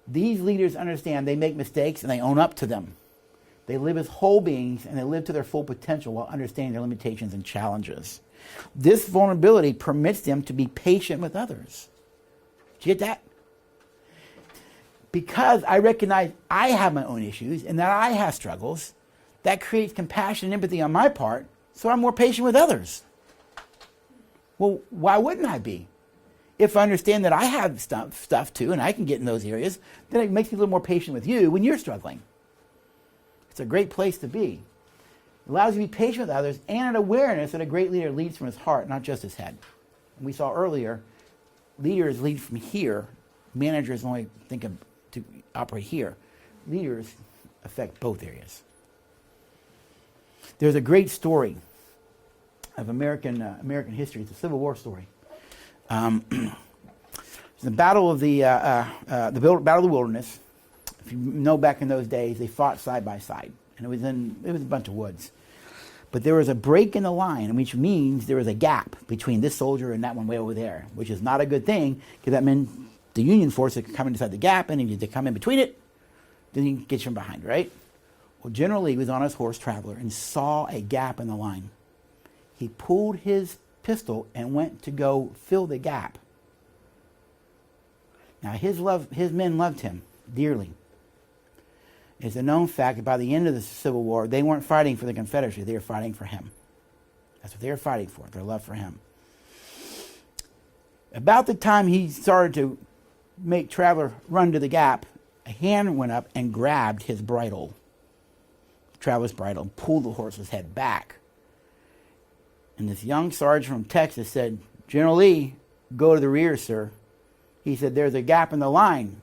These leaders understand they make mistakes and they own up to them. They live as whole beings and they live to their full potential while understanding their limitations and challenges. This vulnerability permits them to be patient with others. Did you get that? Because I recognize I have my own issues and that I have struggles, that creates compassion and empathy on my part, so I'm more patient with others. Well, why wouldn't I be? If I understand that I have stuff too, and I can get in those areas, then it makes me a little more patient with you when you're struggling. It's a great place to be. It allows you to be patient with others and an awareness that a great leader leads from his heart, not just his head. And we saw earlier, leaders lead from here. Managers only think of to operate here. Leaders affect both areas. There's a great story of American history. It's a Civil War story. The Battle of the Battle of the Wilderness. If you know, back in those days, they fought side by side, and it was a bunch of woods. But there was a break in the line, which means there was a gap between this soldier and that one way over there, which is not a good thing, because that meant the Union force could come inside the gap, and if you come in between it, then you can get you from behind, right? Well, General Lee was on his horse Traveler and saw a gap in the line. He pulled his pistol and went to go fill the gap. Now, his men loved him dearly. It's a known fact that by the end of the Civil War, they weren't fighting for the Confederacy. They were fighting for him. That's what they were fighting for, their love for him. About the time he started to make Traveler run to the gap, a hand went up and grabbed his bridle, Traveler's bridle, and pulled the horse's head back. And this young sergeant from Texas said, "General Lee, go to the rear, sir." He said, "There's a gap in the line."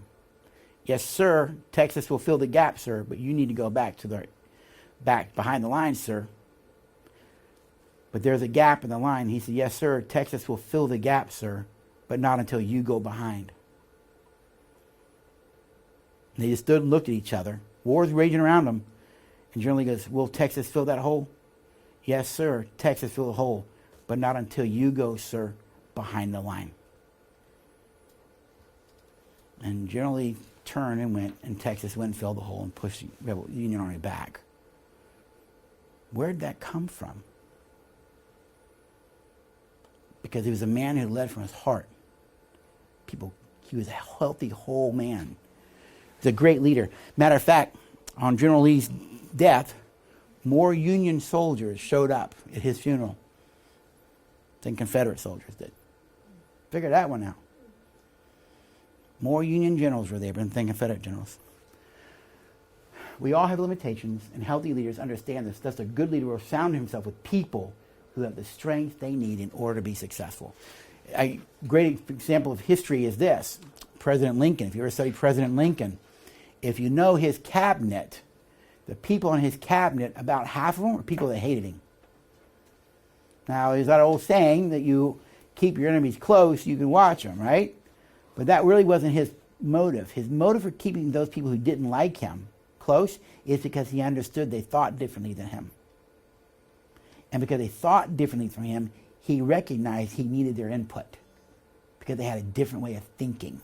"Yes, sir. Texas will fill the gap, sir, but you need to go back behind the line, sir." "But there's a gap in the line." He said, "Yes, sir. Texas will fill the gap, sir, but not until you go behind." And they just stood and looked at each other. War's raging around them. And General Lee goes, "Will Texas fill that hole?" "Yes, sir. Texas fill the hole, but not until you go, sir, behind the line." And General Lee turned and went, and Texas went and filled the hole and pushed the Union Army back. Where'd that come from? Because he was a man who led from his heart. He was a healthy, whole man. He was a great leader. Matter of fact, on General Lee's death, more Union soldiers showed up at his funeral than Confederate soldiers did. Figure that one out. More Union generals were there than Confederate generals. We all have limitations, and healthy leaders understand this. Thus, a good leader will surround himself with people who have the strength they need in order to be successful. A great example of history is this. President Lincoln. If you ever studied President Lincoln, if you know his cabinet, the people in his cabinet, about half of them were people that hated him. Now, there's that old saying that you keep your enemies close, you can watch them, right? But that really wasn't his motive. His motive for keeping those people who didn't like him close is because he understood they thought differently than him. And because they thought differently from him, he recognized he needed their input because they had a different way of thinking.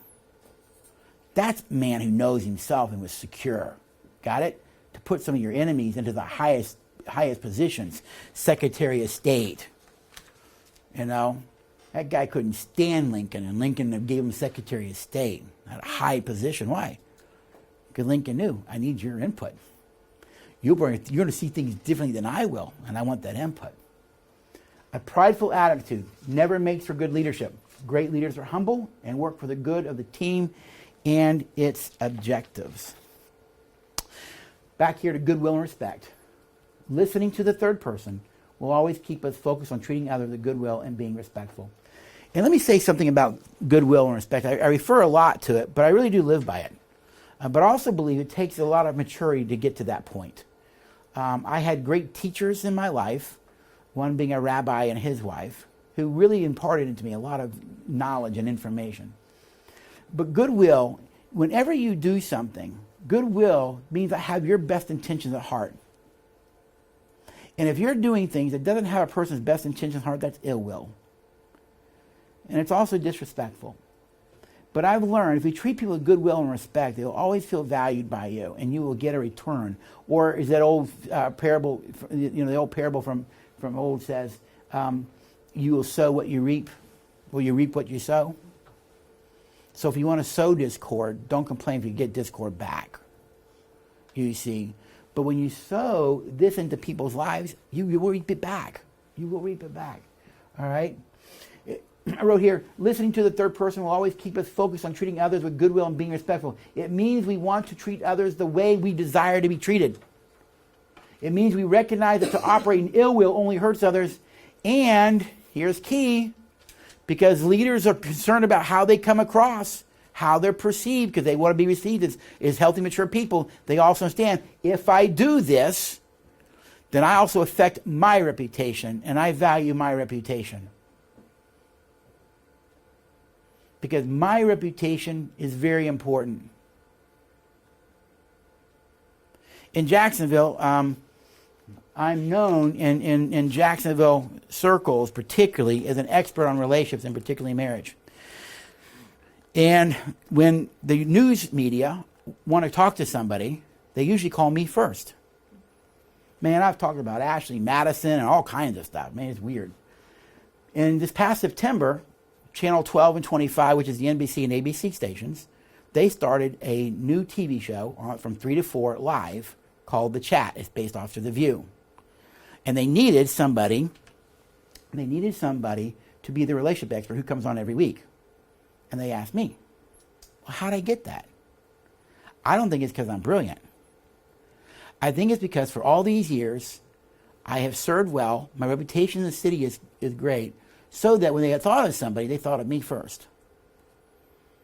That's a man who knows himself and was secure. Got it? To put some of your enemies into the highest positions. Secretary of State. You know? That guy couldn't stand Lincoln, and Lincoln gave him Secretary of State at a high position. Why? Because Lincoln knew, I need your input. You're going to see things differently than I will, and I want that input. A prideful attitude never makes for good leadership. Great leaders are humble and work for the good of the team and its objectives. Back here to goodwill and respect. Listening to the third person will always keep us focused on treating others with goodwill and being respectful. And let me say something about goodwill and respect. I refer a lot to it, but I really do live by it. But I also believe it takes a lot of maturity to get to that point. I had great teachers in my life, one being a rabbi and his wife, who really imparted into me a lot of knowledge and information. But goodwill, whenever you do something, goodwill means I have your best intentions at heart. And if you're doing things that doesn't have a person's best intentions at heart, that's ill will. And it's also disrespectful. But I've learned if you treat people with goodwill and respect, they'll always feel valued by you, and you will get a return. Or is that old parable? The old parable from old says, "You will sow what you reap. Will you reap what you sow?" So if you want to sow discord, don't complain if you get discord back. You see, but when you sow this into people's lives, you will reap it back. You will reap it back. All right. I wrote here, listening to the third person will always keep us focused on treating others with goodwill and being respectful. It means we want to treat others the way we desire to be treated. It means we recognize that to operate in ill will only hurts others. And here's key, because leaders are concerned about how they come across, how they're perceived, because they want to be received as healthy, mature people. They also understand, if I do this, then I also affect my reputation, and I value my reputation. Because my reputation is very important. In Jacksonville, I'm known in Jacksonville circles particularly as an expert on relationships and particularly marriage. And when the news media want to talk to somebody, they usually call me first. Man, I've talked about Ashley Madison and all kinds of stuff. Man, it's weird. And this past September, Channel 12 and 25, which is the NBC and ABC stations, they started a new TV show from 3 to 4 live called The Chat. It's based off of The View. And they needed somebody to be the relationship expert who comes on every week. And they asked me, well, how'd I get that? I don't think it's because I'm brilliant. I think it's because for all these years, I have served well. My reputation in the city is great. So that when they had thought of somebody, they thought of me first.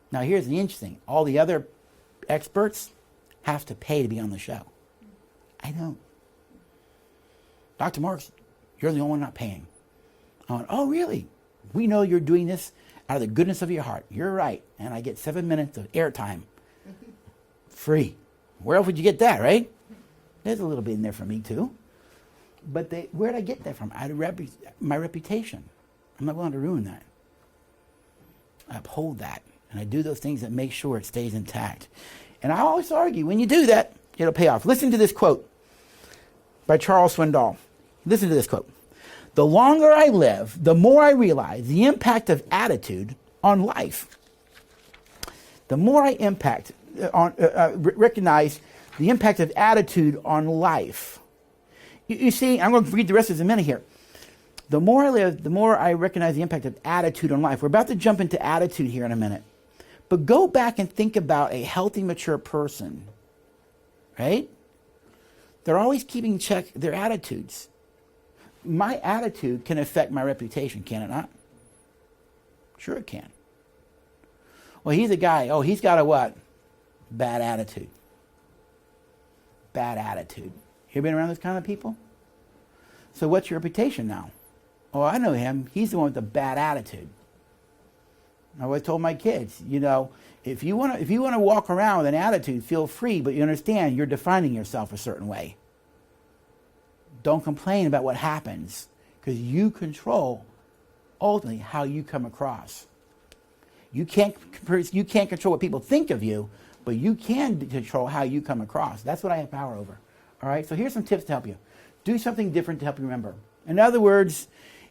Now here's the interesting. All the other experts have to pay to be on the show. I don't. Dr. Marks, you're the only one not paying. I went, oh really? We know you're doing this out of the goodness of your heart. You're right. And I get 7 minutes of airtime. Free. Where else would you get that, right? There's a little bit in there for me too. But where did I get that from? My reputation. I'm not willing to ruin that. I uphold that. And I do those things that make sure it stays intact. And I always argue, when you do that, it'll pay off. Listen to this quote by Charles Swindoll. Listen to this quote. The longer I live, the more I realize the impact of attitude on life. The more I recognize the impact of attitude on life. You see, I'm going to read the rest of this in a minute here. The more I live, the more I recognize the impact of attitude on life. We're about to jump into attitude here in a minute. But go back and think about a healthy, mature person, right? They're always keeping in check their attitudes. My attitude can affect my reputation, can it not? Sure it can. Well, he's a guy, he's got a what? Bad attitude. Bad attitude. You ever been around those kind of people? So what's your reputation now? Oh, I know him. He's the one with the bad attitude. I always told my kids, if you want to walk around with an attitude, feel free, but you understand you're defining yourself a certain way. Don't complain about what happens, because you control ultimately how you come across. You can't control what people think of you, but you can control how you come across. That's what I have power over. All right. So here's some tips to help you. Do something different to help you remember. In other words,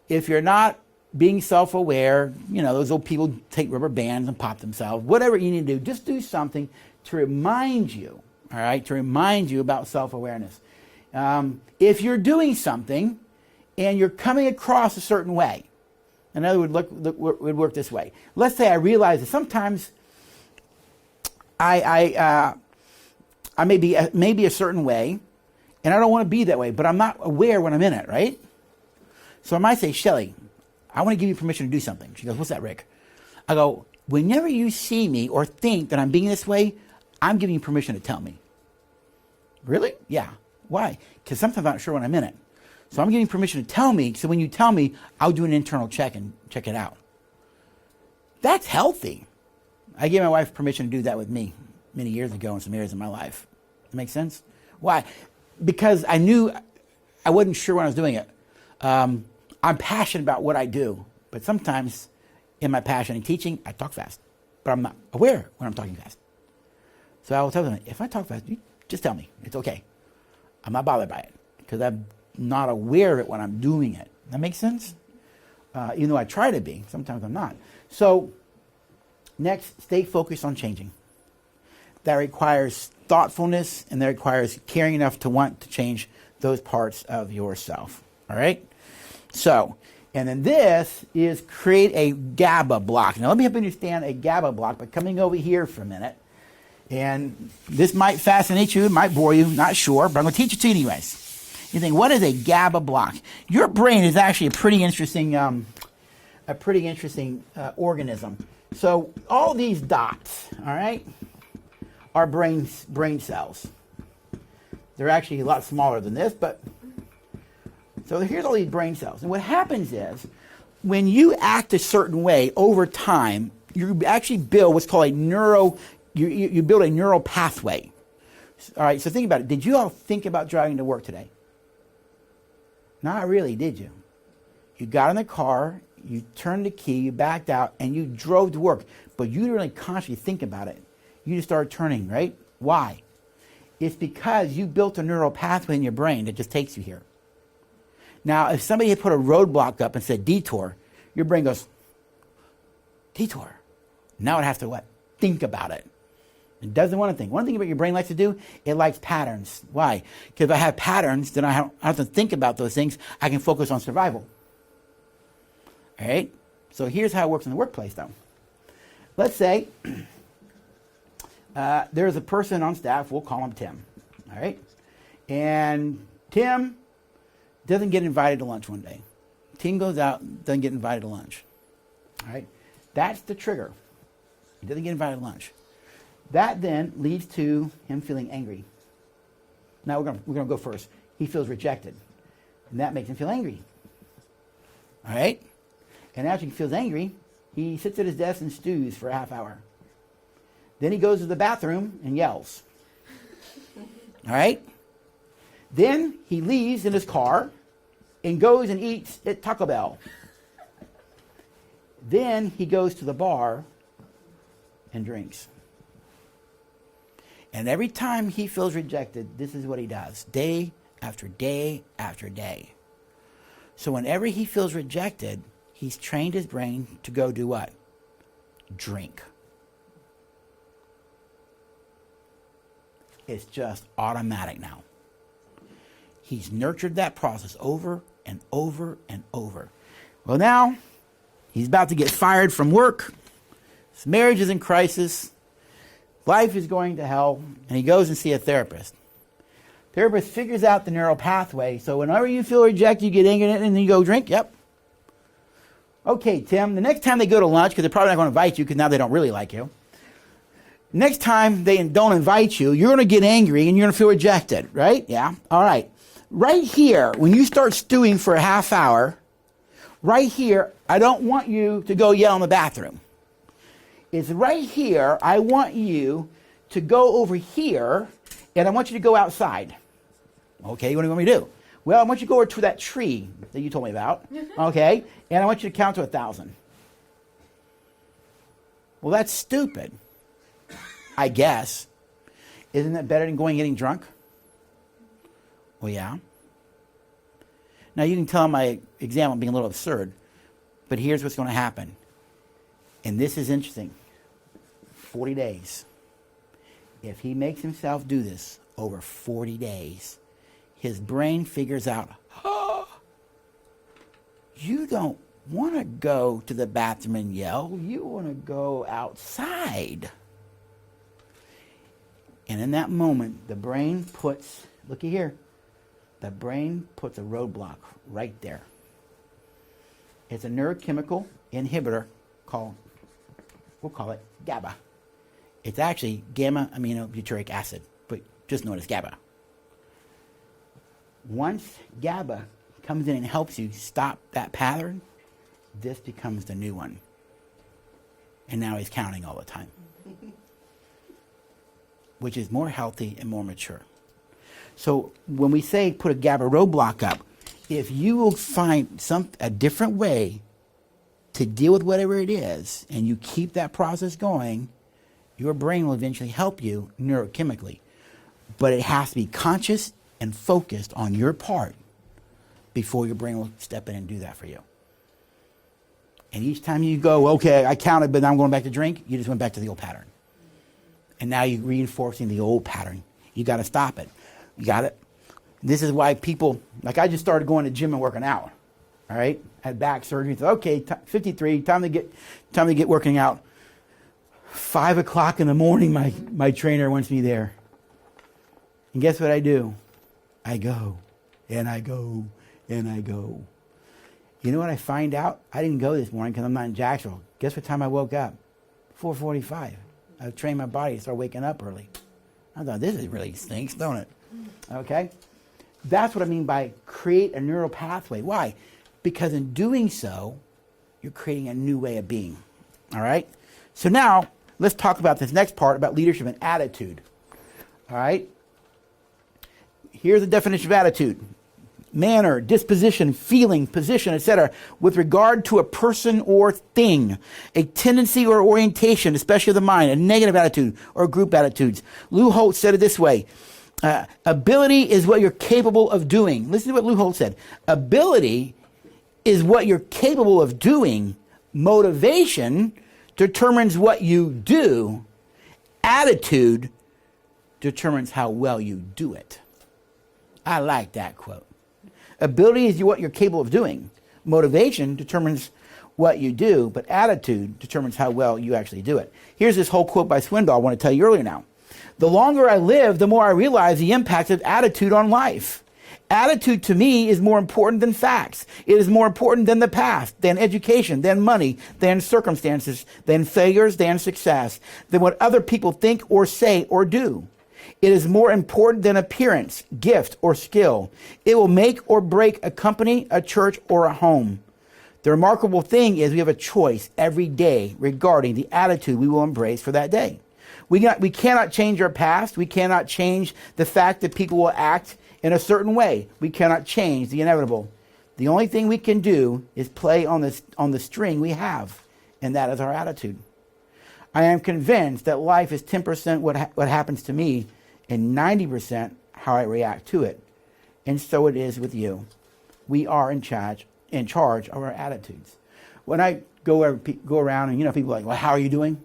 if you're not being self-aware, those old people take rubber bands and pop themselves, whatever you need to do, just do something to remind you, all right, to remind you about self-awareness. If you're doing something and you're coming across a certain way, Another would work this way. Let's say I realize that sometimes I may be maybe a certain way, and I don't want to be that way, but I'm not aware when I'm in it, right? So I might say, Shelly, I want to give you permission to do something. She goes, what's that, Rick? I go, whenever you see me or think that I'm being this way, I'm giving you permission to tell me. Really? Yeah. Why? Because sometimes I'm not sure when I'm in it. So I'm giving permission to tell me, so when you tell me, I'll do an internal check and check it out. That's healthy. I gave my wife permission to do that with me many years ago in some areas of my life. That makes sense? Why? Because I knew I wasn't sure when I was doing it. I'm passionate about what I do, but sometimes in my passion in teaching, I talk fast, but I'm not aware when I'm talking fast. So I will tell them, if I talk fast, you just tell me. It's okay. I'm not bothered by it because I'm not aware of it when I'm doing it. That makes sense? Even though I try to be, sometimes I'm not. So next, stay focused on changing. That requires thoughtfulness, and that requires caring enough to want to change those parts of yourself. All right? So, and then this is create a GABA block. Now let me help you understand a GABA block by coming over here for a minute. And this might fascinate you, it might bore you, not sure, but I'm going to teach it to you anyways. You think, what is a GABA block? Your brain is actually a pretty interesting organism. So all these dots, all right, are brain cells. They're actually a lot smaller than this, but so here's all these brain cells. And what happens is, when you act a certain way over time, you actually build what's called you build a neural pathway. All right, so think about it. Did you all think about driving to work today? Not really, did you? You got in the car, you turned the key, you backed out, and you drove to work. But you didn't really consciously think about it. You just started turning, right? Why? It's because you built a neural pathway in your brain that just takes you here. Now, if somebody had put a roadblock up and said detour, your brain goes, detour. Now it has to what? Think about it. It doesn't want to think. One thing about your brain likes to do, it likes patterns. Why? Because if I have patterns, then I have to think about those things. I can focus on survival. All right? So here's how it works in the workplace, though. Let's say there's a person on staff, we'll call him Tim. All right? And Tim doesn't get invited to lunch one day. Tim goes out, doesn't get invited to lunch. All right? That's the trigger. He doesn't get invited to lunch. That then leads to him feeling angry. Now we're going to go first. He feels rejected. And that makes him feel angry. All right? And after he feels angry, he sits at his desk and stews for a half hour. Then he goes to the bathroom and yells. All right? Then he leaves in his car and goes and eats at Taco Bell. Then he goes to the bar and drinks. And every time he feels rejected, this is what he does, day after day after day. So whenever he feels rejected, he's trained his brain to go do what? Drink. It's just automatic now. He's nurtured that process over and over and over. Well, now he's about to get fired from work. His marriage is in crisis. Life is going to hell, and he goes and sees a therapist. Therapist figures out the neural pathway, so whenever you feel rejected, you get angry, and then you go drink. Yep. Okay, Tim, the next time they go to lunch, because they're probably not going to invite you, because now they don't really like you. Next time they don't invite you, you're going to get angry, and you're going to feel rejected, right? Yeah. All right. Right here, when you start stewing for a half hour, right here, I don't want you to go yell in the bathroom. It's right here, I want you to go over here, and I want you to go outside. Okay, what do you want me to do? Well, I want you to go over to that tree that you told me about, okay, and I want you to count to 1,000. Well, that's stupid, I guess. Isn't that better than going and getting drunk? Well, yeah. Now, you can tell my example being a little absurd, but here's what's going to happen. And this is interesting. 40 days. If he makes himself do this over 40 days, his brain figures out, oh, you don't want to go to the bathroom and yell. You want to go outside. And in that moment, the brain puts, looky here, the brain puts a roadblock right there. It's a neurochemical inhibitor called, we'll call it GABA. It's actually gamma-aminobutyric acid, but just known as GABA. Once GABA comes in and helps you stop that pattern, this becomes the new one. And now he's counting all the time, which is more healthy and more mature. So when we say put a GABA roadblock up, if you will find a different way to deal with whatever it is, and you keep that process going, your brain will eventually help you neurochemically. But it has to be conscious and focused on your part before your brain will step in and do that for you. And each time you go, okay, I counted, but now I'm going back to drink, you just went back to the old pattern. And now you're reinforcing the old pattern. You got to stop it. You got it? This is why people, like I just started going to gym and working out. All right? I had back surgery. So, okay, 53, time to get working out. 5 o'clock in the morning, my trainer wants me there. And guess what I do? I go, and I go, and I go. You know what I find out? I didn't go this morning because I'm not in Jacksonville. Guess what time I woke up? 4:45. I trained my body to start waking up early. I thought, this really stinks, don't it? Okay? That's what I mean by create a neural pathway. Why? Because in doing so, you're creating a new way of being. All right? So now, let's talk about this next part about leadership and attitude. All right? Here's the definition of attitude. Manner, disposition, feeling, position, etc. with regard to a person or thing, a tendency or orientation, especially of the mind, a negative attitude or group attitudes. Lou Holtz said it this way. Ability is what you're capable of doing. Listen to what Lou Holtz said. Ability is what you're capable of doing. Motivation determines what you do. Attitude determines how well you do it. I like that quote. Ability is what you're capable of doing. Motivation determines what you do, but attitude determines how well you actually do it. Here's this whole quote by Swindoll I want to tell you earlier now. The longer I live, the more I realize the impact of attitude on life. Attitude to me is more important than facts. It is more important than the past, than education, than money, than circumstances, than failures, than success, than what other people think or say or do. It is more important than appearance, gift, or skill. It will make or break a company, a church, or a home. The remarkable thing is we have a choice every day regarding the attitude we will embrace for that day. We cannot change our past. We cannot change the fact that people will act in a certain way. We cannot change the inevitable. The only thing we can do is play on the string we have, and that is our attitude. I am convinced that life is 10% what happens to me and 90% how I react to it. And so it is with you. We are in charge of our attitudes. When I go around and people are like, well, how are you doing?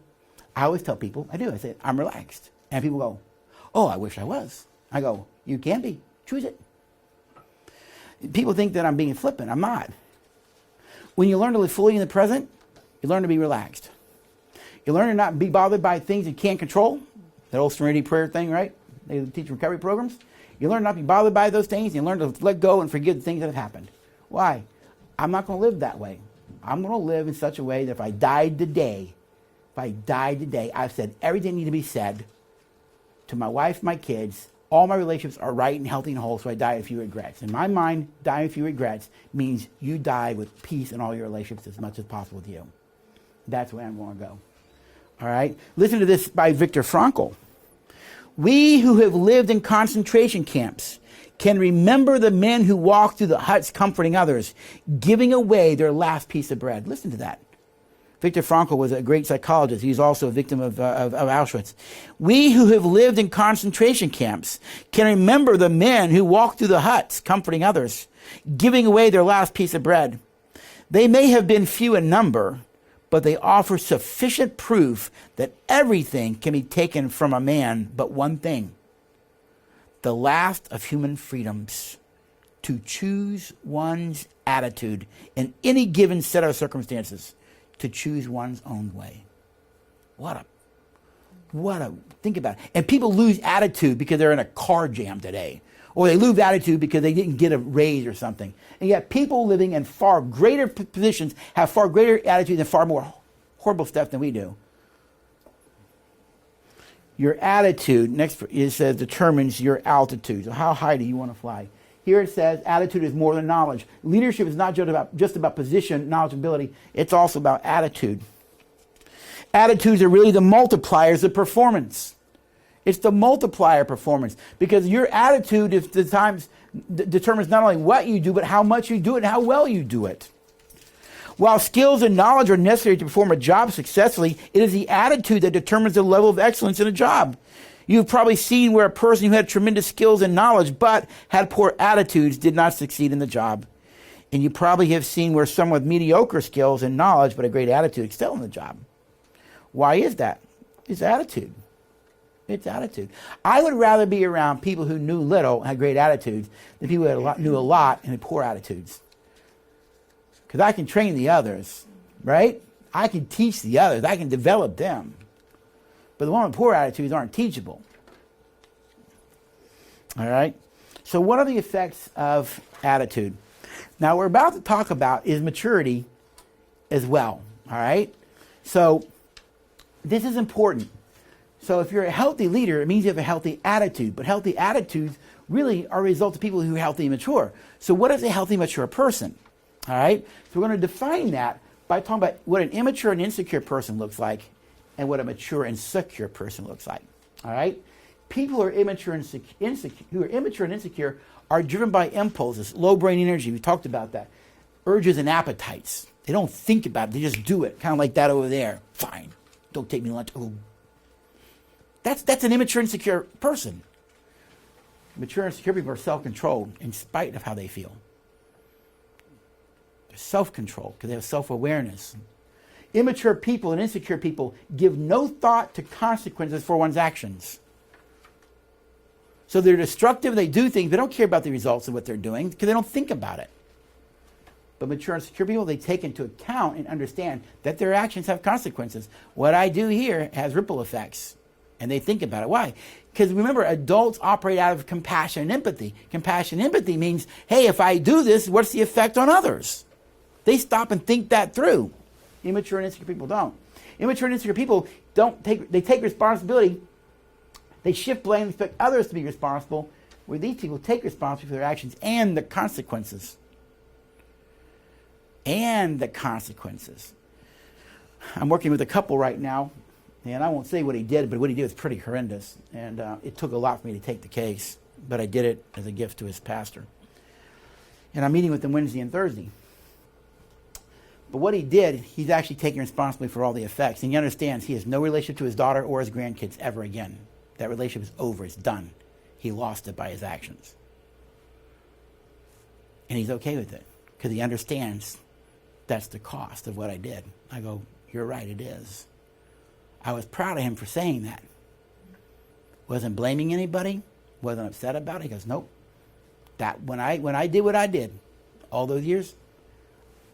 I always tell people, I say, I'm relaxed. And people go, oh, I wish I was. I go, you can be. Choose it. People think that I'm being flippant. I'm not. When you learn to live fully in the present, you learn to be relaxed. You learn to not be bothered by things you can't control. That old Serenity Prayer thing, right? They teach recovery programs. You learn not to be bothered by those things. You learn to let go and forgive the things that have happened. Why? I'm not going to live that way. I'm going to live in such a way that if I died today, I've said everything that needs to be said to my wife, my kids. All my relationships are right and healthy and whole, so I die with few regrets. In my mind, dying with few regrets means you die with peace in all your relationships as much as possible with you. That's where I'm going to go. All right? Listen to this by Viktor Frankl. We who have lived in concentration camps can remember the men who walked through the huts comforting others, giving away their last piece of bread. Listen to that. Viktor Frankl was a great psychologist. He was also a victim of Auschwitz. We who have lived in concentration camps can remember the men who walked through the huts comforting others, giving away their last piece of bread. They may have been few in number, but they offer sufficient proof that everything can be taken from a man but one thing: the last of human freedoms, to choose one's attitude in any given set of circumstances, to choose one's own way. Think about it. And people lose attitude because they're in a car jam today. Or they lose attitude because they didn't get a raise or something. And yet people living in far greater positions have far greater attitude and far more horrible stuff than we do. Your attitude, next it says, determines your altitude. So how high do you want to fly? Here it says attitude is more than knowledge. Leadership is not just about position, knowledge, ability. It's also about attitude. Attitudes are really the multipliers of performance. It's the multiplier performance, because your attitude determines not only what you do, but how much you do it and how well you do it. While skills and knowledge are necessary to perform a job successfully, it is the attitude that determines the level of excellence in a job. You've probably seen where a person who had tremendous skills and knowledge but had poor attitudes did not succeed in the job. And you probably have seen where someone with mediocre skills and knowledge but a great attitude excel in the job. Why is that? It's attitude. It's attitude. I would rather be around people who knew little and had great attitudes than people who knew a lot and had poor attitudes. Because I can train the others, right? I can teach the others. I can develop them. But the ones with poor attitudes aren't teachable. All right? So what are the effects of attitude? Now, what we're about to talk about is maturity as well. All right? So this is important. So if you're a healthy leader, it means you have a healthy attitude. But healthy attitudes really are a result of people who are healthy and mature. So what is a healthy, mature person? All right? So we're going to define that by talking about what an immature and insecure person looks like and what a mature and secure person looks like. All right? People who are immature and insecure are driven by impulses, low brain energy. We talked about that. Urges and appetites. They don't think about it. They just do it. Kind of like that over there. Fine. Don't take me to lunch. Oh. That's an immature, insecure person. Mature and secure people are self-controlled in spite of how they feel. They're self-controlled because they have self-awareness. Immature people and insecure people give no thought to consequences for one's actions. So they're destructive, they do things, they don't care about the results of what they're doing because they don't think about it. But mature and secure people, they take into account and understand that their actions have consequences. What I do here has ripple effects. And they think about it. Why? Because remember, adults operate out of compassion and empathy. Compassion and empathy means, hey, if I do this, what's the effect on others? They stop and think that through. Immature and insecure people don't. Immature and insecure people they take responsibility. They shift blame and expect others to be responsible, where these people take responsibility for their actions and the consequences. And the consequences. I'm working with a couple right now. And I won't say what he did, but what he did was pretty horrendous. And it took a lot for me to take the case. But I did it as a gift to his pastor. And I'm meeting with him Wednesday and Thursday. But what he did, he's actually taking responsibility for all the effects. And he understands he has no relationship to his daughter or his grandkids ever again. That relationship is over. It's done. He lost it by his actions. And he's okay with it. Because he understands that's the cost of what I did. I go, you're right, it is. I was proud of him for saying that. Wasn't blaming anybody. Wasn't upset about it. He goes, nope. That when I did what I did all those years,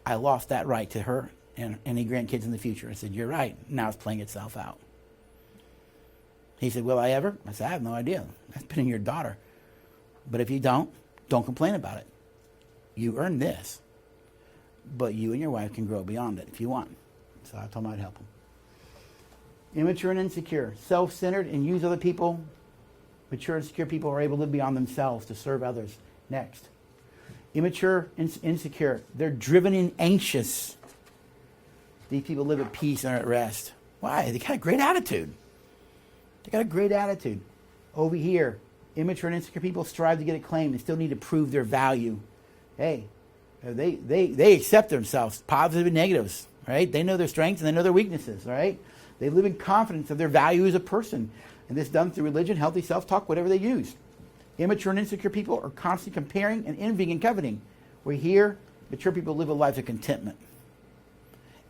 I lost that right to her and any grandkids in the future. I said, you're right. Now it's playing itself out. He said, will I ever? I said, I have no idea. That's been your daughter. But if you don't complain about it. You earned this. But you and your wife can grow beyond it if you want. So I told him I'd help him. Immature and insecure, self-centered and use other people. Mature and secure people are able to live beyond themselves to serve others. Next. Immature and insecure, they're driven and anxious. These people live at peace and are at rest. Why? They got a great attitude. They got a great attitude. Over here, immature and insecure people strive to get acclaim and still need to prove their value. Hey, they accept themselves, positives and negatives, right? They know their strengths and they know their weaknesses, right? They live in confidence of their value as a person. And this is done through religion, healthy self-talk, whatever they use. Immature and insecure people are constantly comparing and envying and coveting. Where here, mature people live a life of contentment.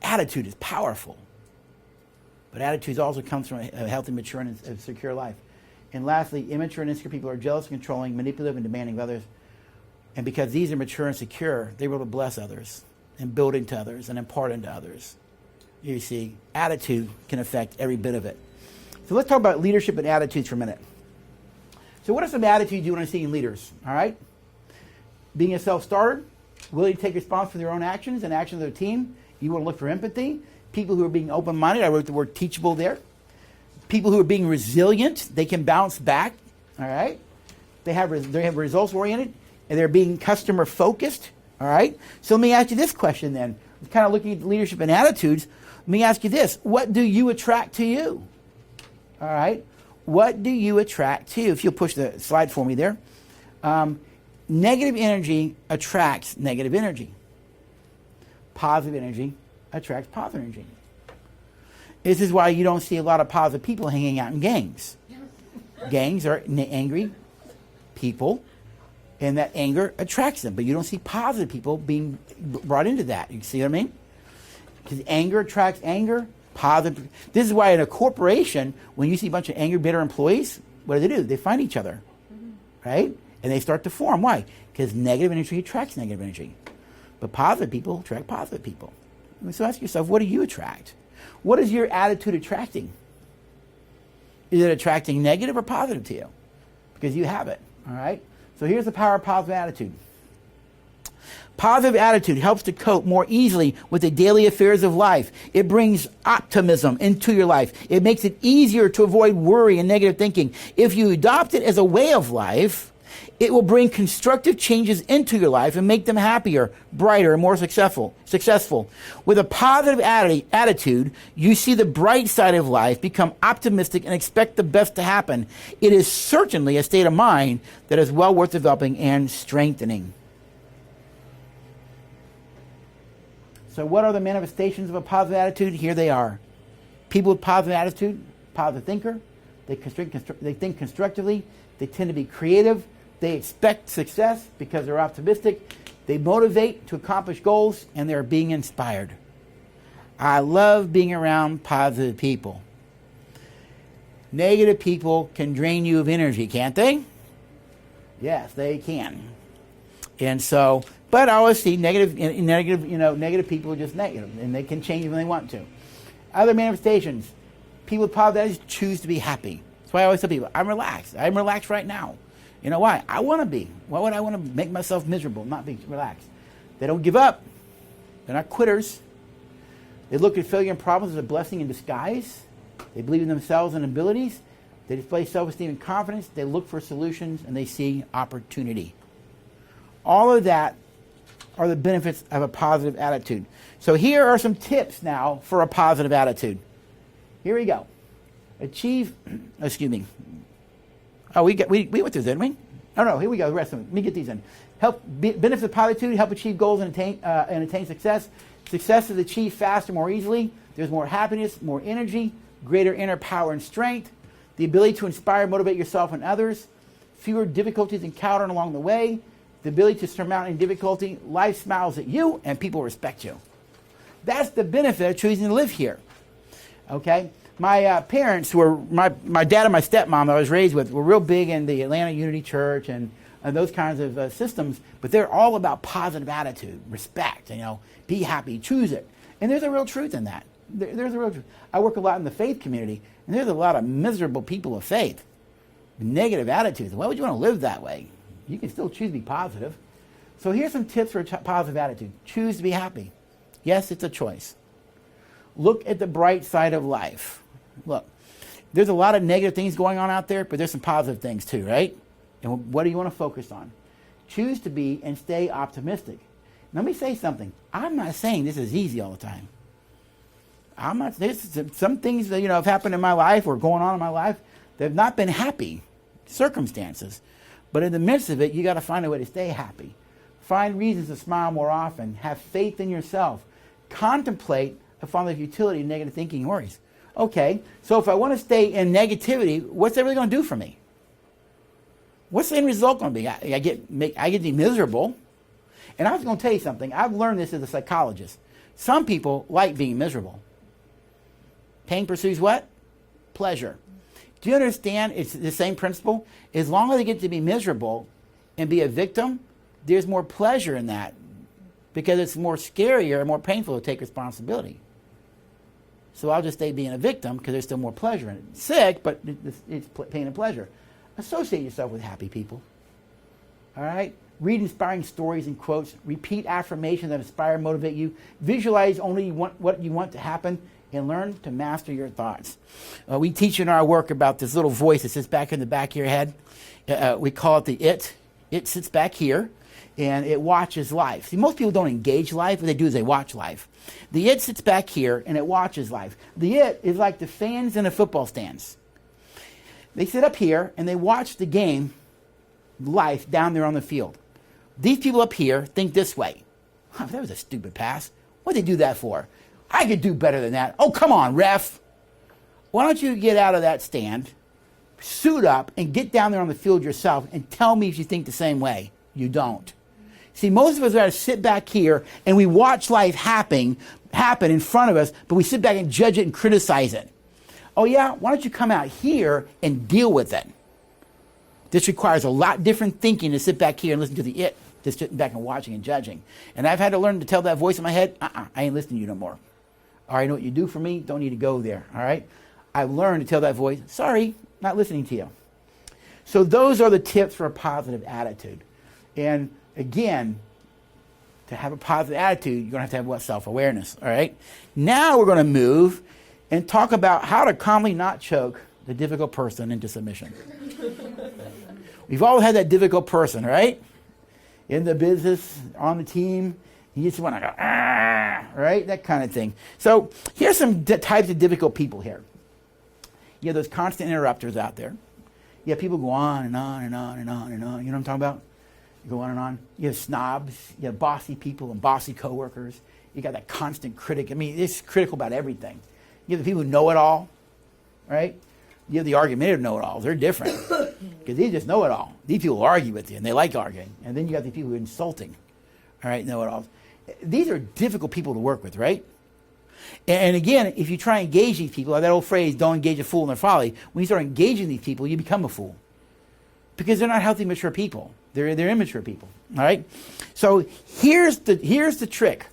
Attitude is powerful. But attitude also comes from a healthy, mature, and secure life. And lastly, immature and insecure people are jealous, controlling, manipulative, and demanding of others. And because these are mature and secure, they're able to bless others and build into others and impart into others. You see, attitude can affect every bit of it. So let's talk about leadership and attitudes for a minute. So what are some attitudes you want to see in leaders? All right? Being a self-starter, willing to take responsibility for their own actions and actions of their team. You want to look for empathy. People who are being open-minded. I wrote the word teachable there. People who are being resilient. They can bounce back. All right? They have results-oriented, and they're being customer-focused. All right? So let me ask you this question then. Kind of looking at leadership and attitudes. Let me ask you this. What do you attract to you? All right? What do you attract to you? If you'll push the slide for me there. Negative energy attracts negative energy. Positive energy attracts positive energy. This is why you don't see a lot of positive people hanging out in gangs. Gangs are angry people, and that anger attracts them. But you don't see positive people being brought into that. You see what I mean? Because anger attracts anger. Positive. This is why in a corporation, when you see a bunch of angry, bitter employees, what do? They find each other, right? And they start to form. Why? Because negative energy attracts negative energy. But positive people attract positive people. So ask yourself, what do you attract? What is your attitude attracting? Is it attracting negative or positive to you? Because you have it, all right? So here's the power of positive attitude. Positive attitude helps to cope more easily with the daily affairs of life. It brings optimism into your life. It makes it easier to avoid worry and negative thinking. If you adopt it as a way of life, it will bring constructive changes into your life and make them happier, brighter, and more successful. With a positive attitude, you see the bright side of life, become optimistic, and expect the best to happen. It is certainly a state of mind that is well worth developing and strengthening. So what are the manifestations of a positive attitude? Here they are. People with positive attitude, positive thinker, they think constructively, they tend to be creative, they expect success because they're optimistic, they motivate to accomplish goals, and they're being inspired. I love being around positive people. Negative people can drain you of energy, can't they? Yes, they can. And so, but I always see negative people are just negative, and they can change when they want to. Other manifestations, people with positive attitudes choose to be happy. That's why I always tell people, I'm relaxed. I'm relaxed right now. You know why? I want to be. Why would I want to make myself miserable, not be relaxed? They don't give up. They're not quitters. They look at failure and problems as a blessing in disguise. They believe in themselves and abilities. They display self-esteem and confidence. They look for solutions, and they see opportunity. All of that are the benefits of a positive attitude. So here are some tips now for a positive attitude. Here we go. Oh, we went through, didn't we? Oh, no, here we go. The rest of them. Let me get these in. Benefits of positivity help achieve goals and attain success. Success is achieved faster, more easily. There's more happiness, more energy, greater inner power and strength, the ability to inspire and motivate yourself and others, fewer difficulties encountered along the way, the ability to surmount any difficulty, life smiles at you, and people respect you. That's the benefit of choosing to live here. Okay? My parents were, my dad and my stepmom that I was raised with were real big in the Atlanta Unity Church and those kinds of systems, but they're all about positive attitude, respect, be happy, choose it. And there's a real truth in that. There's a real truth. I work a lot in the faith community, and there's a lot of miserable people of faith with negative attitudes. Why would you want to live that way? You can still choose to be positive. So here's some tips for a positive attitude. Choose to be happy. Yes, it's a choice. Look at the bright side of life. Look, there's a lot of negative things going on out there, but there's some positive things too, right? And what do you want to focus on? Choose to be and stay optimistic. Let me say something. I'm not saying this is easy all the time. There's some things that have happened in my life or going on in my life that have not been happy circumstances. But in the midst of it, you got to find a way to stay happy. Find reasons to smile more often. Have faith in yourself. Contemplate upon the futility of negative thinking and worries. Okay, so if I want to stay in negativity, what's that really going to do for me? What's the end result going to be? I get to be miserable. And I was going to tell you something. I've learned this as a psychologist. Some people like being miserable. Pain pursues what? Pleasure. Do you understand it's the same principle? As long as they get to be miserable and be a victim, there's more pleasure in that because it's more scarier and more painful to take responsibility. So I'll just stay being a victim because there's still more pleasure in it. Sick, but it's pain and pleasure. Associate yourself with happy people. All right? Read inspiring stories and quotes. Repeat affirmations that inspire and motivate you. Visualize only what you want to happen, and learn to master your thoughts. We teach in our work about this little voice that sits back in the back of your head. We call it the it. It sits back here, and it watches life. See, most people don't engage life. What they do is they watch life. The it sits back here, and it watches life. The it is like the fans in the football stands. They sit up here, and they watch the game, life, down there on the field. These people up here think this way. Oh, that was a stupid pass. What'd they do that for? I could do better than that. Oh, come on, ref. Why don't you get out of that stand, suit up, and get down there on the field yourself and tell me if you think the same way. You don't. See, most of us are to sit back here and we watch life happen in front of us, but we sit back and judge it and criticize it. Oh yeah? Why don't you come out here and deal with it? This requires a lot different thinking to sit back here and listen to the it, just sitting back and watching and judging. And I've had to learn to tell that voice in my head, I ain't listening to you no more. All right, I know what you do for me, don't need to go there, all right? I've learned to tell that voice, sorry, not listening to you. So those are the tips for a positive attitude. And again, to have a positive attitude, you're going to have what? Self-awareness, all right? Now we're going to move and talk about how to calmly not choke the difficult person into submission. We've all had that difficult person, right? In the business, on the team, you just want to go, right? That kind of thing. So here's some types of difficult people here. You have those constant interrupters out there. You have people go on and on and on and on and on. You know what I'm talking about? You go on and on. You have snobs. You have bossy people and bossy coworkers. You got that constant critic. I mean, it's critical about everything. You have the people who know it all, right? You have the argumentative know-it-alls. They're different because they just know it all. These people argue with you, and they like arguing. And then you got the people who are insulting, all right, know-it-alls. These are difficult people to work with, right? And again, if you try and engage these people, like that old phrase, don't engage a fool in their folly, when you start engaging these people, you become a fool. Because they're not healthy, mature people. They're immature people, all right? So here's the trick